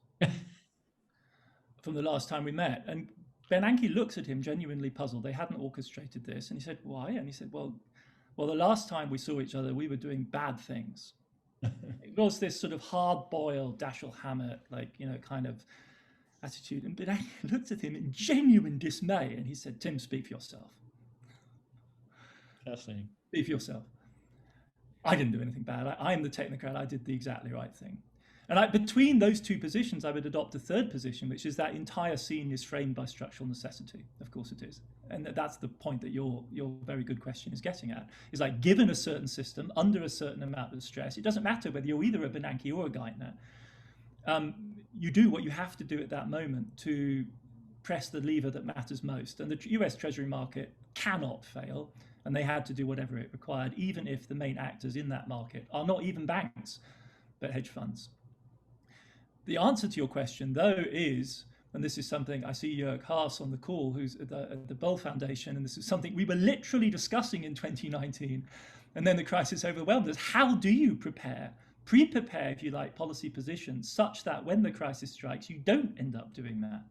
from the last time we met." And Bernanke looks at him genuinely puzzled. They hadn't orchestrated this. And he said, "Why?" And he said, well, the last time we saw each other, we were doing bad things. It was this sort of hard-boiled Dashiell Hammett, kind of attitude. And Bernanke looked at him in genuine dismay. And he said, "Tim, speak for yourself." Fascinating. Speak for yourself. I didn't do anything bad. I am the technocrat. I did the exactly right thing. And between those two positions, I would adopt a third position, which is that entire scene is framed by structural necessity. Of course it is. And that's the point that your very good question is getting at. Is like, given a certain system, under a certain amount of stress, it doesn't matter whether you're either a Bernanke or a Geithner. You do what you have to do at that moment to press the lever that matters most. And the US Treasury market cannot fail, and they had to do whatever it required, even if the main actors in that market are not even banks, but hedge funds. The answer to your question, though, is, and this is something I see Jörg Haas on the call, who's at the Boll Foundation, and this is something we were literally discussing in 2019, and then the crisis overwhelmed us. How do you pre-prepare, if you like, policy positions such that when the crisis strikes, you don't end up doing that?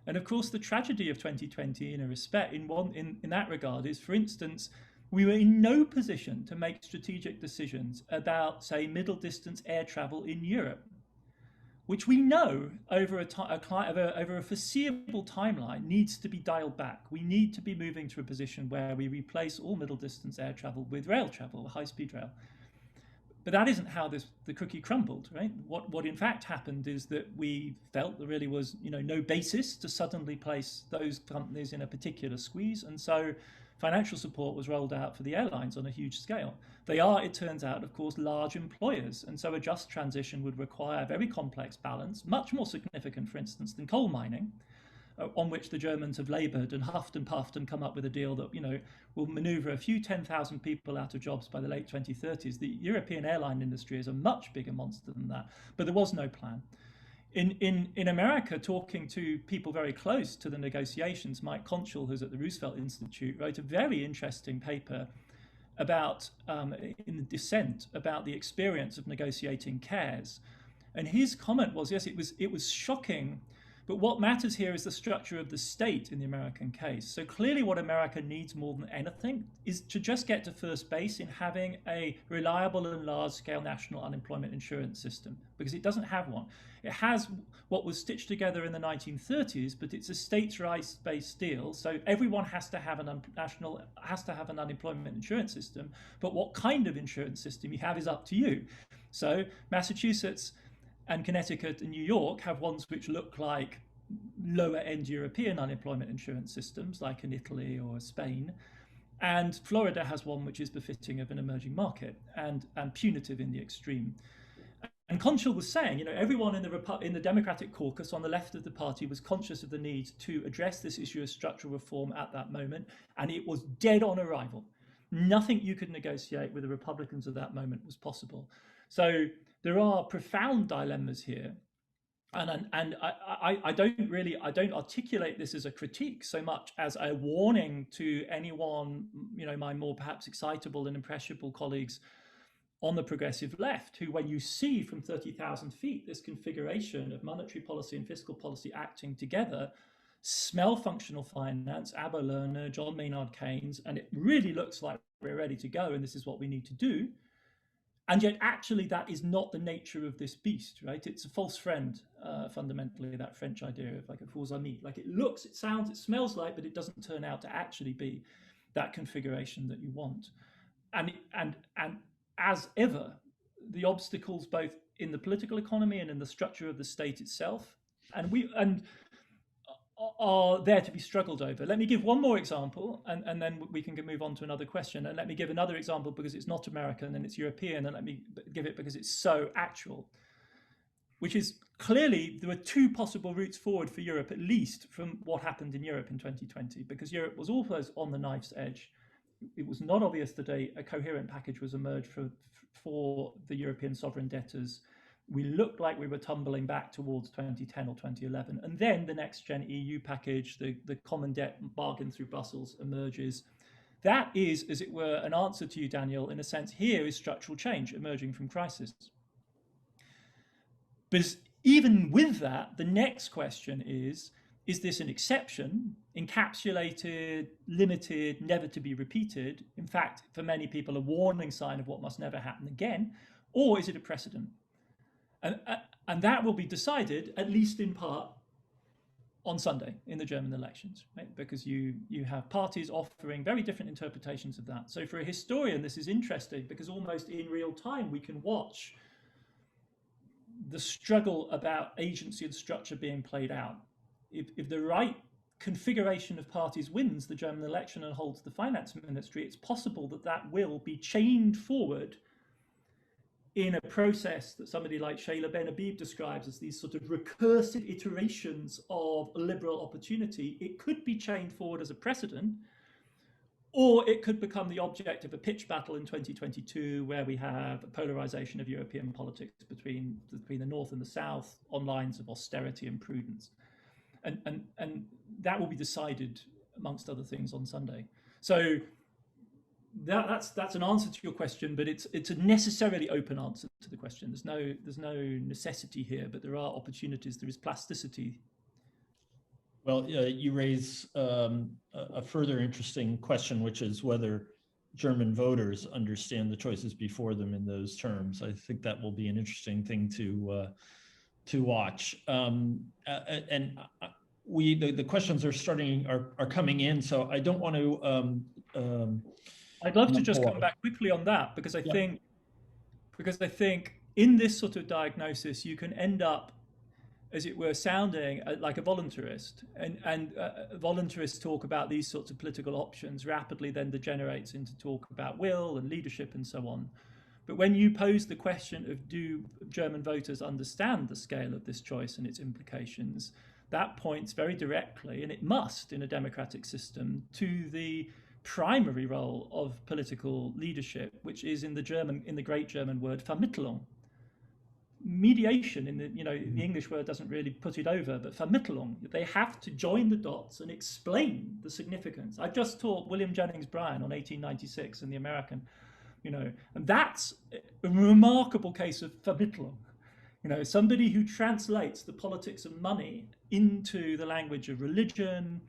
And of course, the tragedy of 2020, in that regard, is, for instance, we were in no position to make strategic decisions about, say, middle distance air travel in Europe, which we know over a foreseeable timeline needs to be dialed back. We need to be moving to a position where we replace all middle distance air travel with rail travel, high-speed rail. But that isn't how the cookie crumbled, right? What in fact happened is that we felt there really was, no basis to suddenly place those companies in a particular squeeze, and so financial support was rolled out for the airlines on a huge scale. They are, it turns out, of course, large employers, and so a just transition would require a very complex balance, much more significant, for instance, than coal mining, on which the Germans have laboured and huffed and puffed and come up with a deal that will manoeuvre a few 10,000 people out of jobs by the late 2030s. The European airline industry is a much bigger monster than that, but there was no plan. In America, talking to people very close to the negotiations, Mike Conchal, who's at the Roosevelt Institute, wrote a very interesting paper about, in the dissent, about the experience of negotiating CARES. And his comment was, yes, it was shocking, but what matters here is the structure of the state in the American case. So clearly what America needs more than anything is to just get to first base in having a reliable and large-scale national unemployment insurance system, because it doesn't have one. It has what was stitched together in the 1930s, but it's a states' rights-based deal. So everyone has to have an unemployment insurance system, but what kind of insurance system you have is up to you. So Massachusetts and Connecticut and New York have ones which look like lower end European unemployment insurance systems, like in Italy or Spain. And Florida has one which is befitting of an emerging market and punitive in the extreme. And Conchal was saying, everyone in the Democratic caucus on the left of the party was conscious of the need to address this issue of structural reform at that moment, and it was dead on arrival. Nothing you could negotiate with the Republicans at that moment was possible. So there are profound dilemmas here, and I don't articulate this as a critique so much as a warning to anyone, my more perhaps excitable and impressionable colleagues on the progressive left, who, when you see from 30,000 feet this configuration of monetary policy and fiscal policy acting together, smell functional finance, Abba Lerner, John Maynard Keynes, and it really looks like we're ready to go and this is what we need to do. And yet, actually, that is not the nature of this beast, right? It's a false friend, fundamentally, that French idea of like a faux ami. Like it looks, it sounds, it smells like, but it doesn't turn out to actually be that configuration that you want. And as ever, the obstacles both in the political economy and in the structure of the state itself, are there to be struggled over. Let me give one more example, and then we can move on to another question. And let me give another example because it's not American and it's European, and let me give it because it's so actual, which is clearly there were two possible routes forward for Europe, at least from what happened in Europe in 2020, because Europe was always on the knife's edge. It was not obvious that a coherent package was emerged for the European sovereign debtors. We looked like we were tumbling back towards 2010 or 2011. And then the next gen EU package, the common debt bargain through Brussels, emerges. That is, as it were, an answer to you, Daniel, in a sense. Here is structural change emerging from crisis. But even with that, the next question is this an exception, encapsulated, limited, never to be repeated? In fact, for many people, a warning sign of what must never happen again, or is it a precedent? And that will be decided, at least in part, on Sunday in the German elections, right? Because you have parties offering very different interpretations of that. So for a historian, this is interesting because almost in real time, we can watch the struggle about agency and structure being played out. If the right configuration of parties wins the German election and holds the finance ministry, it's possible that will be chained forward in a process that somebody like Shayla Ben-Habib describes as these sort of recursive iterations of liberal opportunity, it could be chained forward as a precedent, or it could become the object of a pitch battle in 2022, where we have a polarization of European politics between the North and the South on lines of austerity and prudence. And that will be decided, amongst other things, on Sunday. So that's an answer to your question, but it's a necessarily open answer to the question. There's no necessity here, but there are opportunities. There is plasticity. Well, you raise a further interesting question, which is whether German voters understand the choices before them in those terms. I think that will be an interesting thing to watch. And the questions are coming in, so I don't want to. I'd love to just come back quickly on that, because I think in this sort of diagnosis you can end up, as it were, sounding like a voluntarist, and voluntarists talk about these sorts of political options rapidly then degenerates into talk about will and leadership and so on. But when you pose the question of do German voters understand the scale of this choice and its implications, that points very directly, and it must in a democratic system, to the primary role of political leadership, which is in the great German word Vermittlung. Mediation, the English word doesn't really put it over, but Vermittlung. They have to join the dots and explain the significance. I just taught William Jennings Bryan on 1896 and the American, and that's a remarkable case of Vermittlung. Somebody who translates the politics of money into the language of religion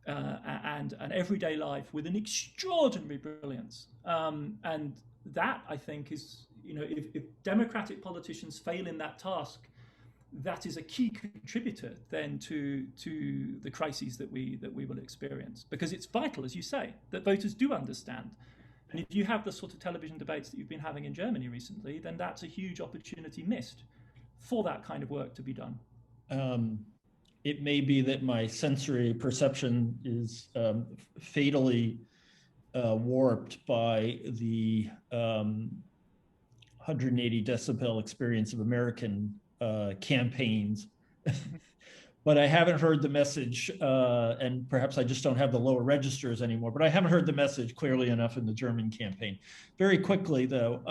and everyday life with an extraordinary brilliance. And that, I think, is, if democratic politicians fail in that task, that is a key contributor then to the crises that we will experience, because it's vital, as you say, that voters do understand. And if you have the sort of television debates that you've been having in Germany recently, then that's a huge opportunity missed for that kind of work to be done. It may be that my sensory perception is fatally warped by the 180 decibel experience of American campaigns. But I haven't heard the message, and perhaps I just don't have the lower registers anymore, but I haven't heard the message clearly enough in the German campaign. Very quickly, though,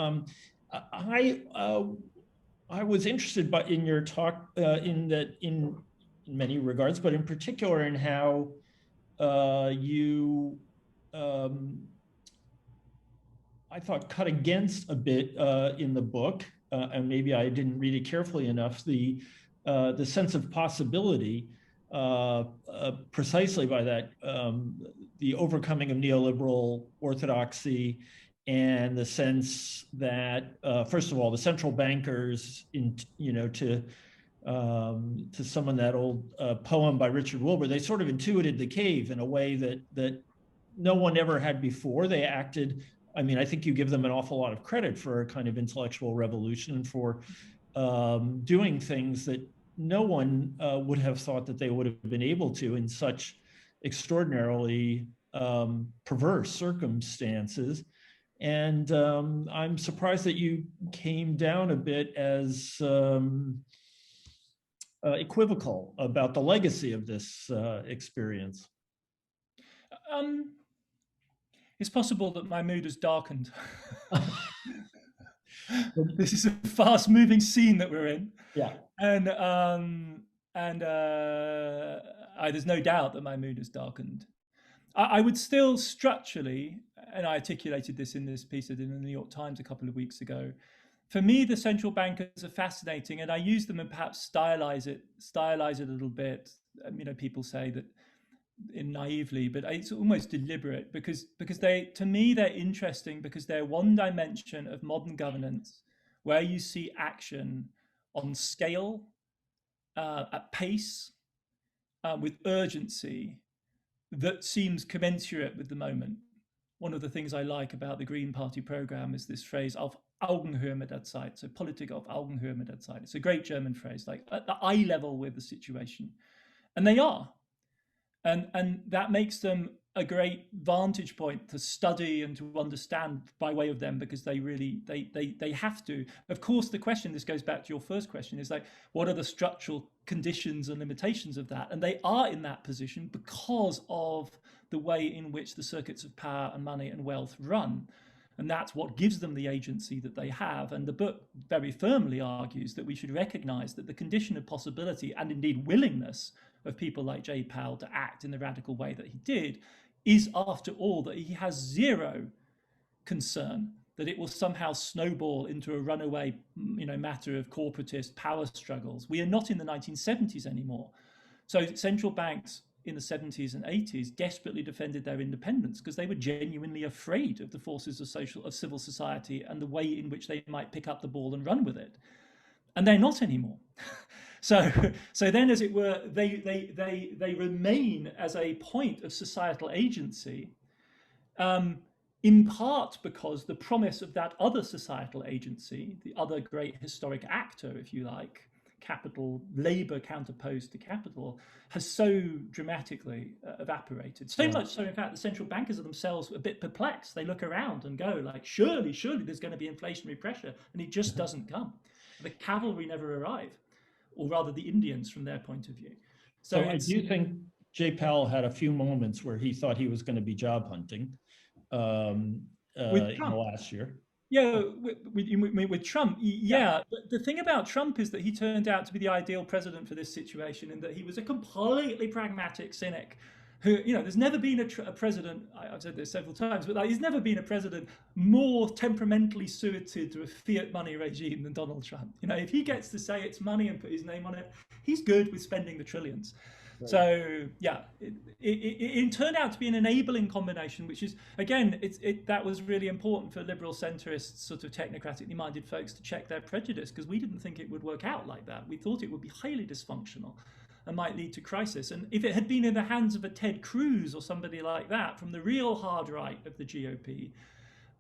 I was interested in your talk in many regards, but in particular in how you, I thought, cut against a bit in the book, and maybe I didn't read it carefully enough, the sense of possibility, precisely by that, the overcoming of neoliberal orthodoxy, and the sense that, first of all, the central bankers, to summon that old poem by Richard Wilbur, they sort of intuited the cave in a way that no one ever had before. They acted, I think you give them an awful lot of credit for a kind of intellectual revolution and for doing things that no one would have thought that they would have been able to in such extraordinarily perverse circumstances. And I'm surprised that you came down a bit as equivocal about the legacy of this experience. It's possible that my mood has darkened. This is a fast-moving scene that we're in. Yeah. And there's no doubt that my mood has darkened. I would still structurally, and I articulated this in this piece I did in the New York Times a couple of weeks ago, for me, the central bankers are fascinating, and I use them and perhaps stylize it a little bit. People say that naively, but it's almost deliberate because they, to me, they're interesting because they're one dimension of modern governance where you see action on scale, at pace, with urgency that seems commensurate with the moment. One of the things I like about the Green Party program is this phrase auf Augenhöhe mit der Zeit, so Politik auf Augenhöhe mit der Zeit. It's a great German phrase, like at the eye level with the situation. And they are. And that makes them a great vantage point to study and to understand by way of them, because they have to. Of course, the question, this goes back to your first question, is like, what are the structural conditions and limitations of that? And they are in that position because of the way in which the circuits of power and money and wealth run. And that's what gives them the agency that they have. And the book very firmly argues that we should recognize that the condition of possibility and indeed willingness of people like Jay Powell to act in the radical way that he did is, after all, that he has zero concern that it will somehow snowball into a runaway, matter of corporatist power struggles. We are not in the 1970s anymore. So central banks in the 70s and 80s desperately defended their independence because they were genuinely afraid of the forces of civil society and the way in which they might pick up the ball and run with it. And they're not anymore. So then, as it were, they remain as a point of societal agency, in part because the promise of that other societal agency, the other great historic actor, if you like, capital, labor counterposed to capital, has so dramatically evaporated. So much so, in fact, the central bankers are themselves a bit perplexed. They look around and go like, surely there's going to be inflationary pressure, and it just doesn't come. The cavalry never arrive, or rather the Indians from their point of view. So I do think Jay Powell had a few moments where he thought he was going to be job hunting in the last year. Yeah, with Trump, yeah. But the thing about Trump is that he turned out to be the ideal president for this situation, in that he was a completely pragmatic cynic who, there's never been a president, I've said this several times, but he's never been a president more temperamentally suited to a fiat money regime than Donald Trump. If he gets to say it's money and put his name on it, he's good with spending the trillions. Right. So yeah, it turned out to be an enabling combination, which is, again, that was really important for liberal centrists, sort of technocratically minded folks, to check their prejudice, because we didn't think it would work out like that. We thought it would be highly dysfunctional and might lead to crisis. And if it had been in the hands of a Ted Cruz or somebody like that from the real hard right of the GOP,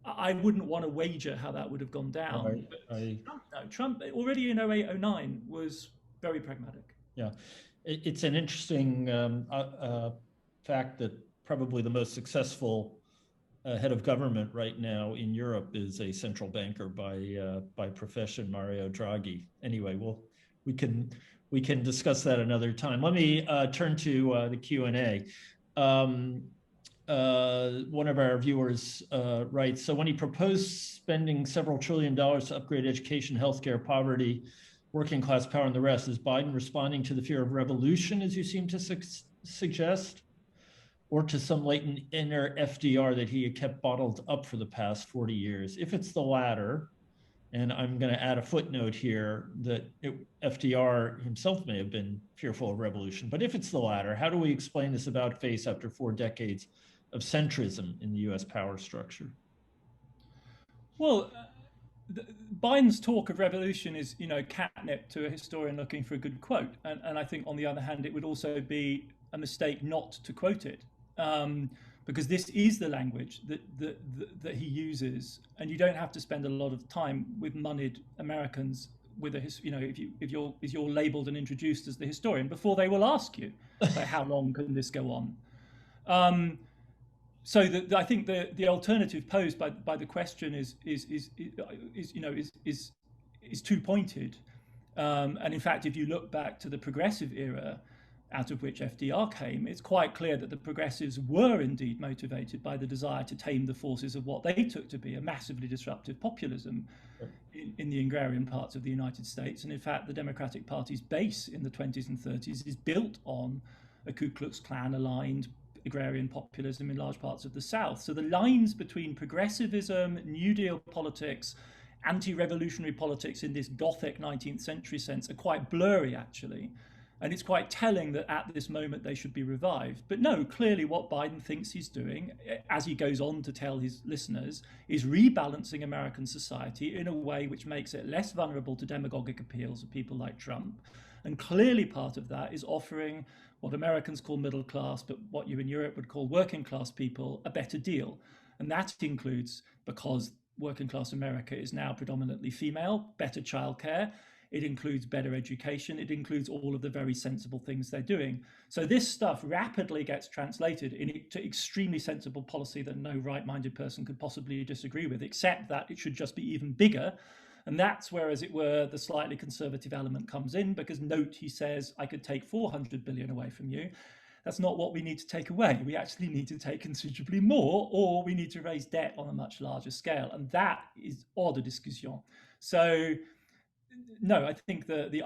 I wouldn't want to wager how that would have gone down. Trump already in 08, 09 was very pragmatic. Yeah, it's an interesting fact that probably the most successful head of government right now in Europe is a central banker by profession, Mario Draghi. Anyway, we can discuss that another time. Let me turn to the Q&A. One of our viewers writes, so when he proposed spending several $1 trillion to upgrade education, healthcare, poverty, working class power, and the rest, is Biden responding to the fear of revolution, as you seem to suggest, or to some latent inner FDR that he had kept bottled up for the past 40 years? If it's the latter, and I'm going to add a footnote here that FDR himself may have been fearful of revolution, but if it's the latter, how do we explain this about face after 4 decades of centrism in the US power structure? Well, Biden's talk of revolution is, catnip to a historian looking for a good quote. And I think, on the other hand, it would also be a mistake not to quote it. Because this is the language that he uses, and you don't have to spend a lot of time with moneyed Americans with if you're labelled and introduced as the historian before they will ask you, like, how long can this go on? So I think the alternative posed by the question is too pointed, and in fact, if you look back to the progressive era, out of which FDR came, it's quite clear that the progressives were indeed motivated by the desire to tame the forces of what they took to be a massively disruptive populism in the agrarian parts of the United States. And in fact, the Democratic Party's base in the 20s and 30s is built on a Ku Klux Klan aligned agrarian populism in large parts of the South. So the lines between progressivism, New Deal politics, anti-revolutionary politics in this Gothic 19th century sense are quite blurry, actually. And it's quite telling that at this moment they should be revived. But no, clearly what Biden thinks he's doing, as he goes on to tell his listeners, is rebalancing American society in a way which makes it less vulnerable to demagogic appeals of people like Trump. And clearly part of that is offering what Americans call middle class, but what you in Europe would call working class people, a better deal. And that includes, because working class America is now predominantly female, better childcare. it includes better education, it includes all of the very sensible things they're doing. So this stuff rapidly gets translated into extremely sensible policy that no right-minded person could possibly disagree with, except that it should just be even bigger. And that's where, as it were, the slightly conservative element comes in, because note, he says, I could take 400 billion away from you. That's not what we need to take away. We actually need to take considerably more, or we need to raise debt on a much larger scale. And that is hors de discussion. So no, I think the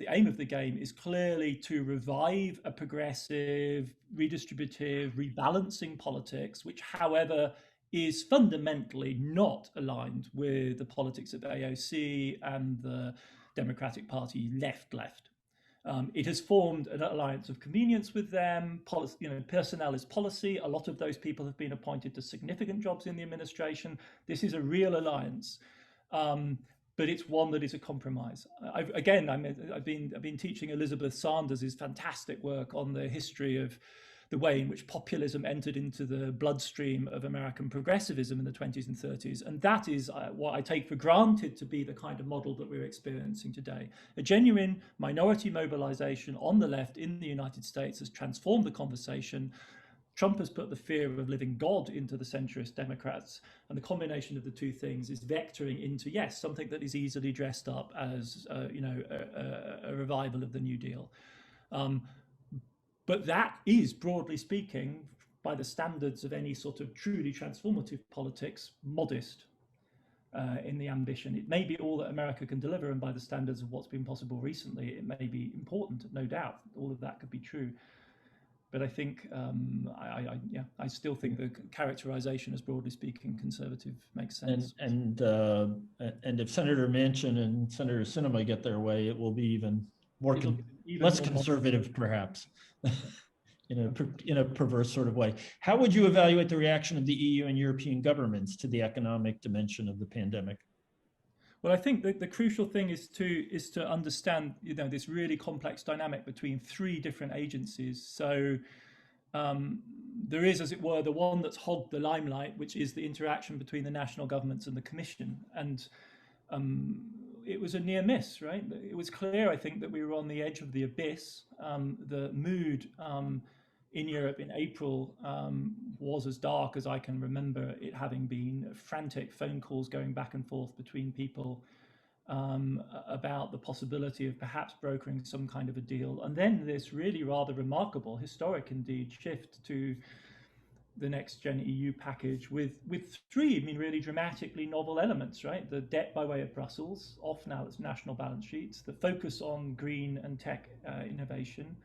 aim of the game is clearly to revive a progressive, redistributive, rebalancing politics, which, however, is fundamentally not aligned with the politics of AOC and the Democratic Party left. It has formed an alliance of convenience with them. Personnel is policy. A lot of those people have been appointed to significant jobs in the administration. This is a real alliance. But it's one that is a compromise. I've been teaching Elizabeth Sanders' fantastic work on the history of the way in which populism entered into the bloodstream of American progressivism in the 20s and 30s. And that is what I take for granted to be the kind of model that we're experiencing today. A genuine minority mobilization on the left in the United States has transformed the conversation. Trump has put the fear of living God into the centrist Democrats, and the combination of the two things is vectoring into, yes, something that is easily dressed up as a revival of the New Deal. But that is, broadly speaking, by the standards of any sort of truly transformative politics, modest in the ambition. It may be all that America can deliver, and by the standards of what's been possible recently, it may be important, no doubt. All of that could be true. But I think, I still think the characterization as, broadly speaking, conservative makes sense. And if Senator Manchin and Senator Sinema get their way, it will be even more less conservative, perhaps, in a perverse sort of way. How would you evaluate the reaction of the EU and European governments to the economic dimension of the pandemic? Well, I think that the crucial thing is to understand, this really complex dynamic between three different agencies. So there is, as it were, the one that's hogged the limelight, which is the interaction between the national governments and the Commission. And it was a near miss, right? It was clear, I think, that we were on the edge of the abyss. The mood in Europe in April was as dark as I can remember it having been. Frantic phone calls going back and forth between people about the possibility of perhaps brokering some kind of a deal. And then this really rather remarkable, historic indeed, shift to the next gen EU package with three, really dramatically novel elements, right? The debt by way of Brussels, off now its national balance sheets, the focus on green and tech innovation,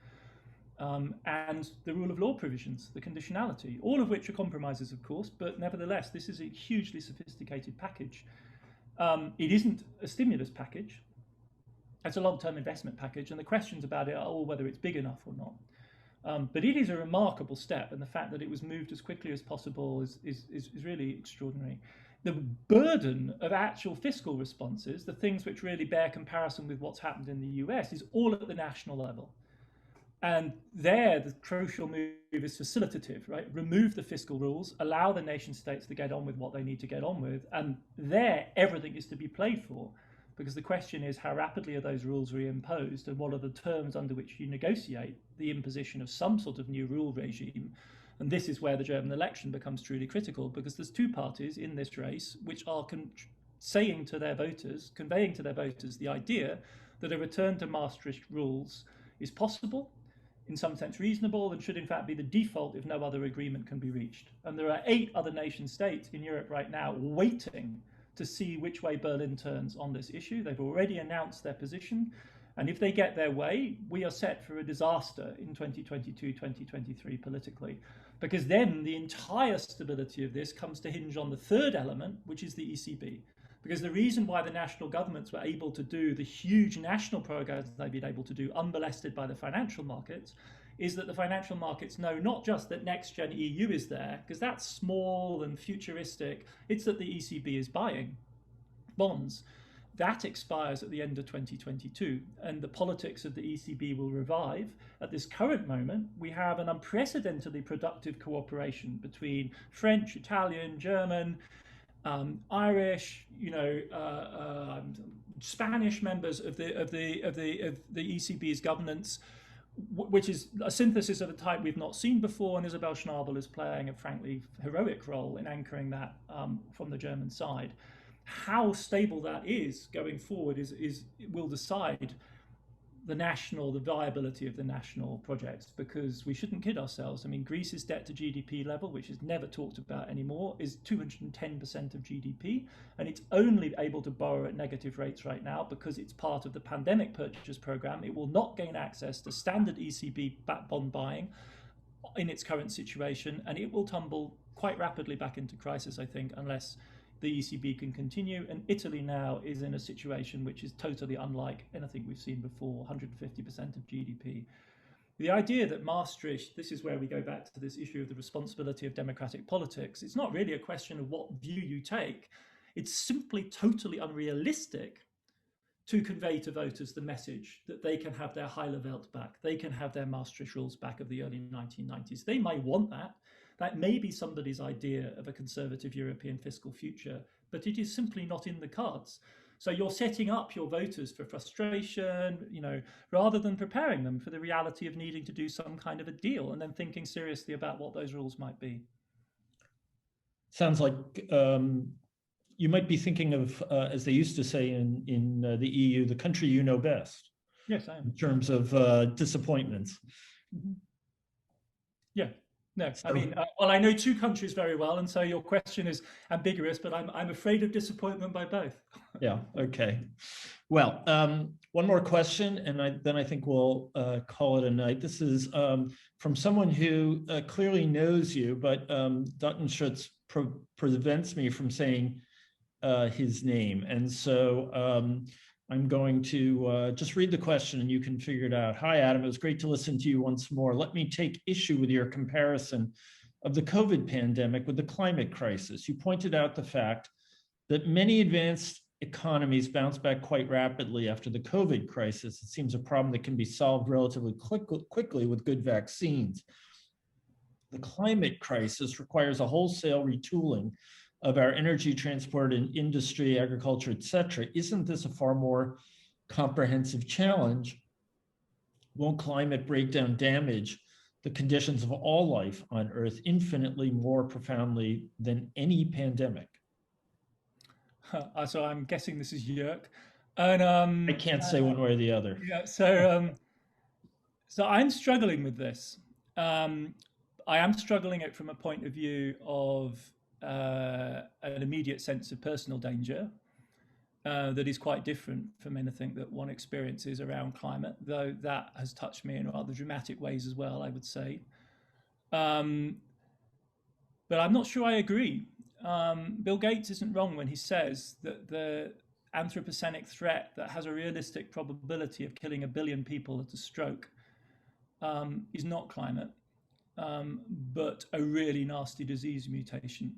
and the rule of law provisions, the conditionality, all of which are compromises, of course, but nevertheless, this is a hugely sophisticated package. It isn't a stimulus package. It's a long-term investment package, and the questions about it are all whether it's big enough or not. But it is a remarkable step, and the fact that it was moved as quickly as possible is really extraordinary. The burden of actual fiscal responses, the things which really bear comparison with what's happened in the US, is all at the national level. And there, the crucial move is facilitative, right? Remove the fiscal rules, allow the nation states to get on with what they need to get on with. And there, everything is to be played for, because the question is, how rapidly are those rules reimposed, and what are the terms under which you negotiate the imposition of some sort of new rule regime? And this is where the German election becomes truly critical, because there's two parties in this race which are saying to their voters, conveying to their voters the idea that a return to Maastricht rules is possible, in some sense reasonable, and should in fact be the default if no other agreement can be reached. And there are 8 other nation states in Europe right now waiting to see which way Berlin turns on this issue. They've already announced their position, and if they get their way, we are set for a disaster in 2022, 2023 politically, because then the entire stability of this comes to hinge on the third element, which is the ECB. Because the reason why the national governments were able to do the huge national programs they've been able to do unmolested by the financial markets is that the financial markets know not just that next-gen EU is there, because that's small and futuristic, it's that the ECB is buying bonds. That expires at the end of 2022, and the politics of the ECB will revive. At this current moment, we have an unprecedentedly productive cooperation between French, Italian, German, Irish, Spanish members of the ECB's governance, which is a synthesis of a type we've not seen before, and Isabel Schnabel is playing a frankly heroic role in anchoring that from the German side. How stable that is going forward will decide the viability of the national projects, because we shouldn't kid ourselves. I mean, Greece's debt to GDP level, which is never talked about anymore, is 210% of GDP, and it's only able to borrow at negative rates right now because it's part of the pandemic purchase program. It will not gain access to standard ECB bond buying in its current situation, and it will tumble quite rapidly back into crisis, I think, unless the ECB can continue. And Italy now is in a situation which is totally unlike anything we've seen before, 150% of GDP. The idea that Maastricht, this is where we go back to this issue of the responsibility of democratic politics. It's not really a question of what view you take. It's simply totally unrealistic to convey to voters the message that they can have their Heile Welt back. They can have their Maastricht rules back of the early 1990s. They may want that. That may be somebody's idea of a conservative European fiscal future, but it is simply not in the cards. So you're setting up your voters for frustration, rather than preparing them for the reality of needing to do some kind of a deal and then thinking seriously about what those rules might be. Sounds like you might be thinking of, as they used to say in the EU, the country you know best. Yes, I am. In terms of disappointments. Mm-hmm. Yeah. No, I mean, I know two countries very well, and so your question is ambiguous, but I'm afraid of disappointment by both. Yeah, okay. Well, one more question, and then I think we'll call it a night. This is from someone who clearly knows you, but Duttenschutz prevents me from saying his name. And so I'm going to just read the question and you can figure it out. Hi, Adam. It was great to listen to you once more. Let me take issue with your comparison of the COVID pandemic with the climate crisis. You pointed out the fact that many advanced economies bounce back quite rapidly after the COVID crisis. It seems a problem that can be solved relatively quickly with good vaccines. The climate crisis requires a wholesale retooling of our energy, transport, and industry, agriculture, et cetera. Isn't this a far more comprehensive challenge? Won't climate breakdown damage the conditions of all life on Earth infinitely more profoundly than any pandemic? So I'm guessing this is Jörg. And I can't say one way or the other. Yeah, so I'm struggling with this. I am struggling it from a point of view of an immediate sense of personal danger that is quite different from anything that one experiences around climate, though that has touched me in rather dramatic ways as well, I would say. But I'm not sure I agree. Bill Gates isn't wrong when he says that the anthropocenic threat that has a realistic probability of killing 1 billion people at a stroke is not climate, but a really nasty disease mutation.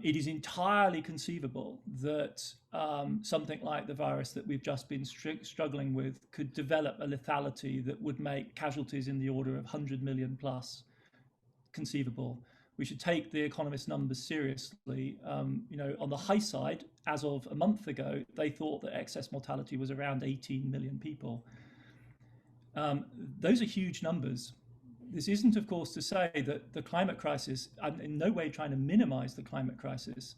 It is entirely conceivable that something like the virus that we've just been struggling with could develop a lethality that would make casualties in the order of 100 million plus conceivable. We should take the economist numbers seriously. On the high side, as of a month ago, they thought that excess mortality was around 18 million people. Those are huge numbers. This isn't, of course, to say that the climate crisis, I'm in no way trying to minimize the climate crisis.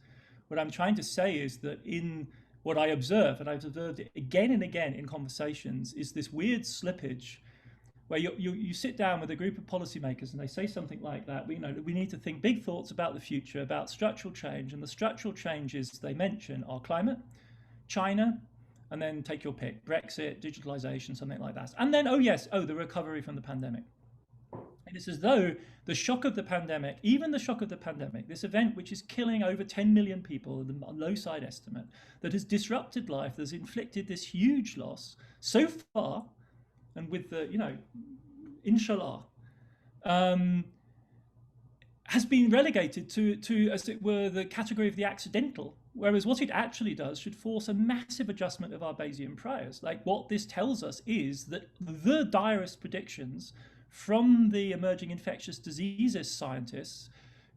What I'm trying to say is that in what I observe, and I've observed it again and again in conversations, is this weird slippage where you sit down with a group of policymakers and they say something like that. We need to think big thoughts about the future, about structural change, and the structural changes they mention are climate, China, and then take your pick, Brexit, digitalization, something like that. And then, the recovery from the pandemic. And it's as though the shock of the pandemic, even the shock of the pandemic, this event which is killing over 10 million people, the low side estimate, that has disrupted life, that has inflicted this huge loss so far, and with the, inshallah, has been relegated to, as it were, the category of the accidental. Whereas what it actually does should force a massive adjustment of our Bayesian priors. Like what this tells us is that the direst predictions from the emerging infectious diseases scientists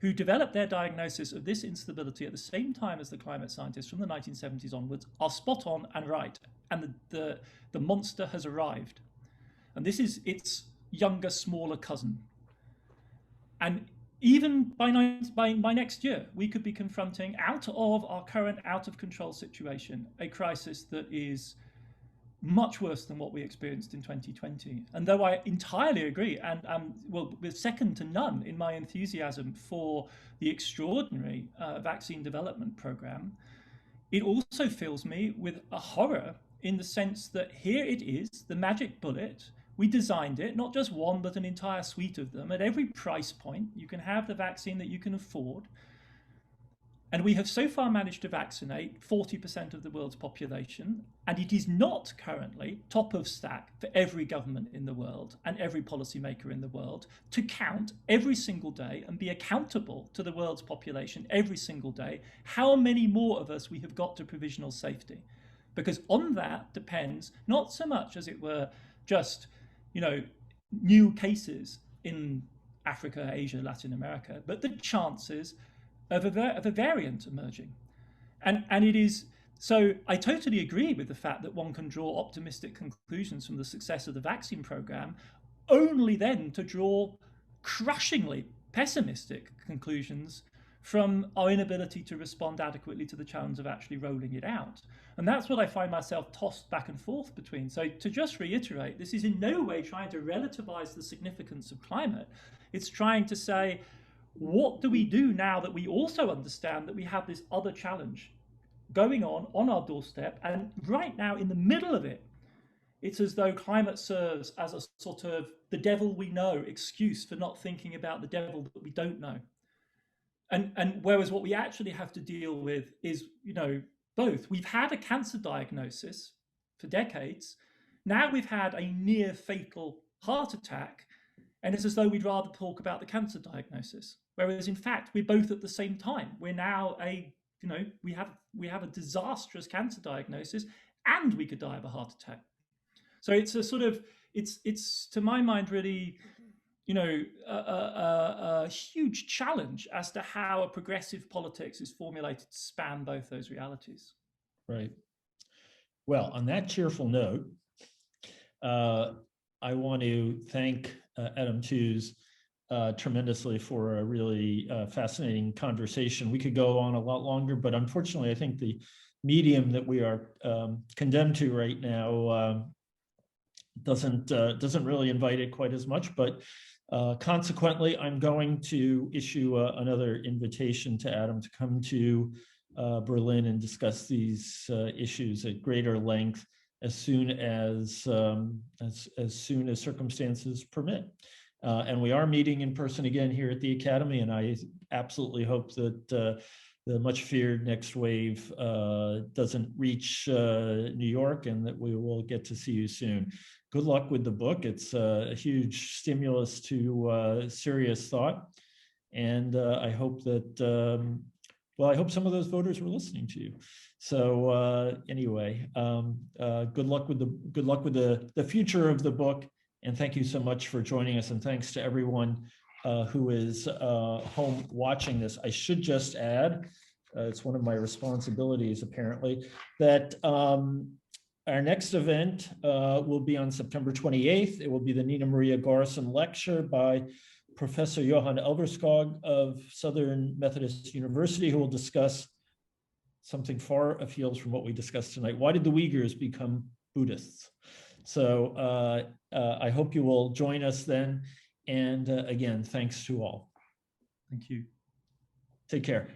who developed their diagnosis of this instability at the same time as the climate scientists from the 1970s onwards, are spot on and right. And the monster has arrived. And this is its younger, smaller cousin. And even by next year, we could be confronting, out of our current out of control situation, a crisis that is much worse than what we experienced in 2020. And though I entirely agree, and well, we're second to none in my enthusiasm for the extraordinary vaccine development program, it also fills me with a horror in the sense that here it is, the magic bullet. We designed it, not just one, but an entire suite of them. At every price point, you can have the vaccine that you can afford. And we have so far managed to vaccinate 40% of the world's population. And it is not currently top of stack for every government in the world and every policymaker in the world to count every single day and be accountable to the world's population every single day how many more of us we have got to provisional safety. Because on that depends not so much, as it were, just new cases in Africa, Asia, Latin America, but the chances of a variant emerging. And it is, so I totally agree with the fact that one can draw optimistic conclusions from the success of the vaccine program, only then to draw crushingly pessimistic conclusions from our inability to respond adequately to the challenge of actually rolling it out. And that's what I find myself tossed back and forth between. So to just reiterate, this is in no way trying to relativize the significance of climate. It's trying to say, what do we do now that we also understand that we have this other challenge going on our doorstep? And right now, in the middle of it, it's as though climate serves as a sort of the devil we know excuse for not thinking about the devil that we don't know. And whereas what we actually have to deal with is, both. We've had a cancer diagnosis for decades. Now we've had a near fatal heart attack. And it's as though we'd rather talk about the cancer diagnosis. Whereas in fact, we're both at the same time. We're now we have a disastrous cancer diagnosis and we could die of a heart attack. So it's a sort of, it's to my mind really, a huge challenge as to how a progressive politics is formulated to span both those realities. Right. Well, on that cheerful note, I want to thank Adam Tooze tremendously for a really fascinating conversation. We could go on a lot longer, but unfortunately, I think the medium that we are condemned to right now doesn't really invite it quite as much. But consequently, I'm going to issue another invitation to Adam to come to Berlin and discuss these issues at greater length as soon as circumstances permit. And we are meeting in person again here at the Academy, and I absolutely hope that the much feared next wave doesn't reach New York, and that we will get to see you soon. Good luck with the book. It's a huge stimulus to serious thought. And I hope that, I hope some of those voters were listening to you. So anyway, good luck with the future of the book. And thank you so much for joining us. And thanks to everyone who is home watching this. I should just add, it's one of my responsibilities apparently, that our next event will be on September 28th. It will be the Nina Maria Garrison Lecture by Professor Johan Elverskog of Southern Methodist University, who will discuss something far afield from what we discussed tonight. Why did the Uyghurs become Buddhists? So I hope you will join us then. And again, thanks to all. Thank you. Take care.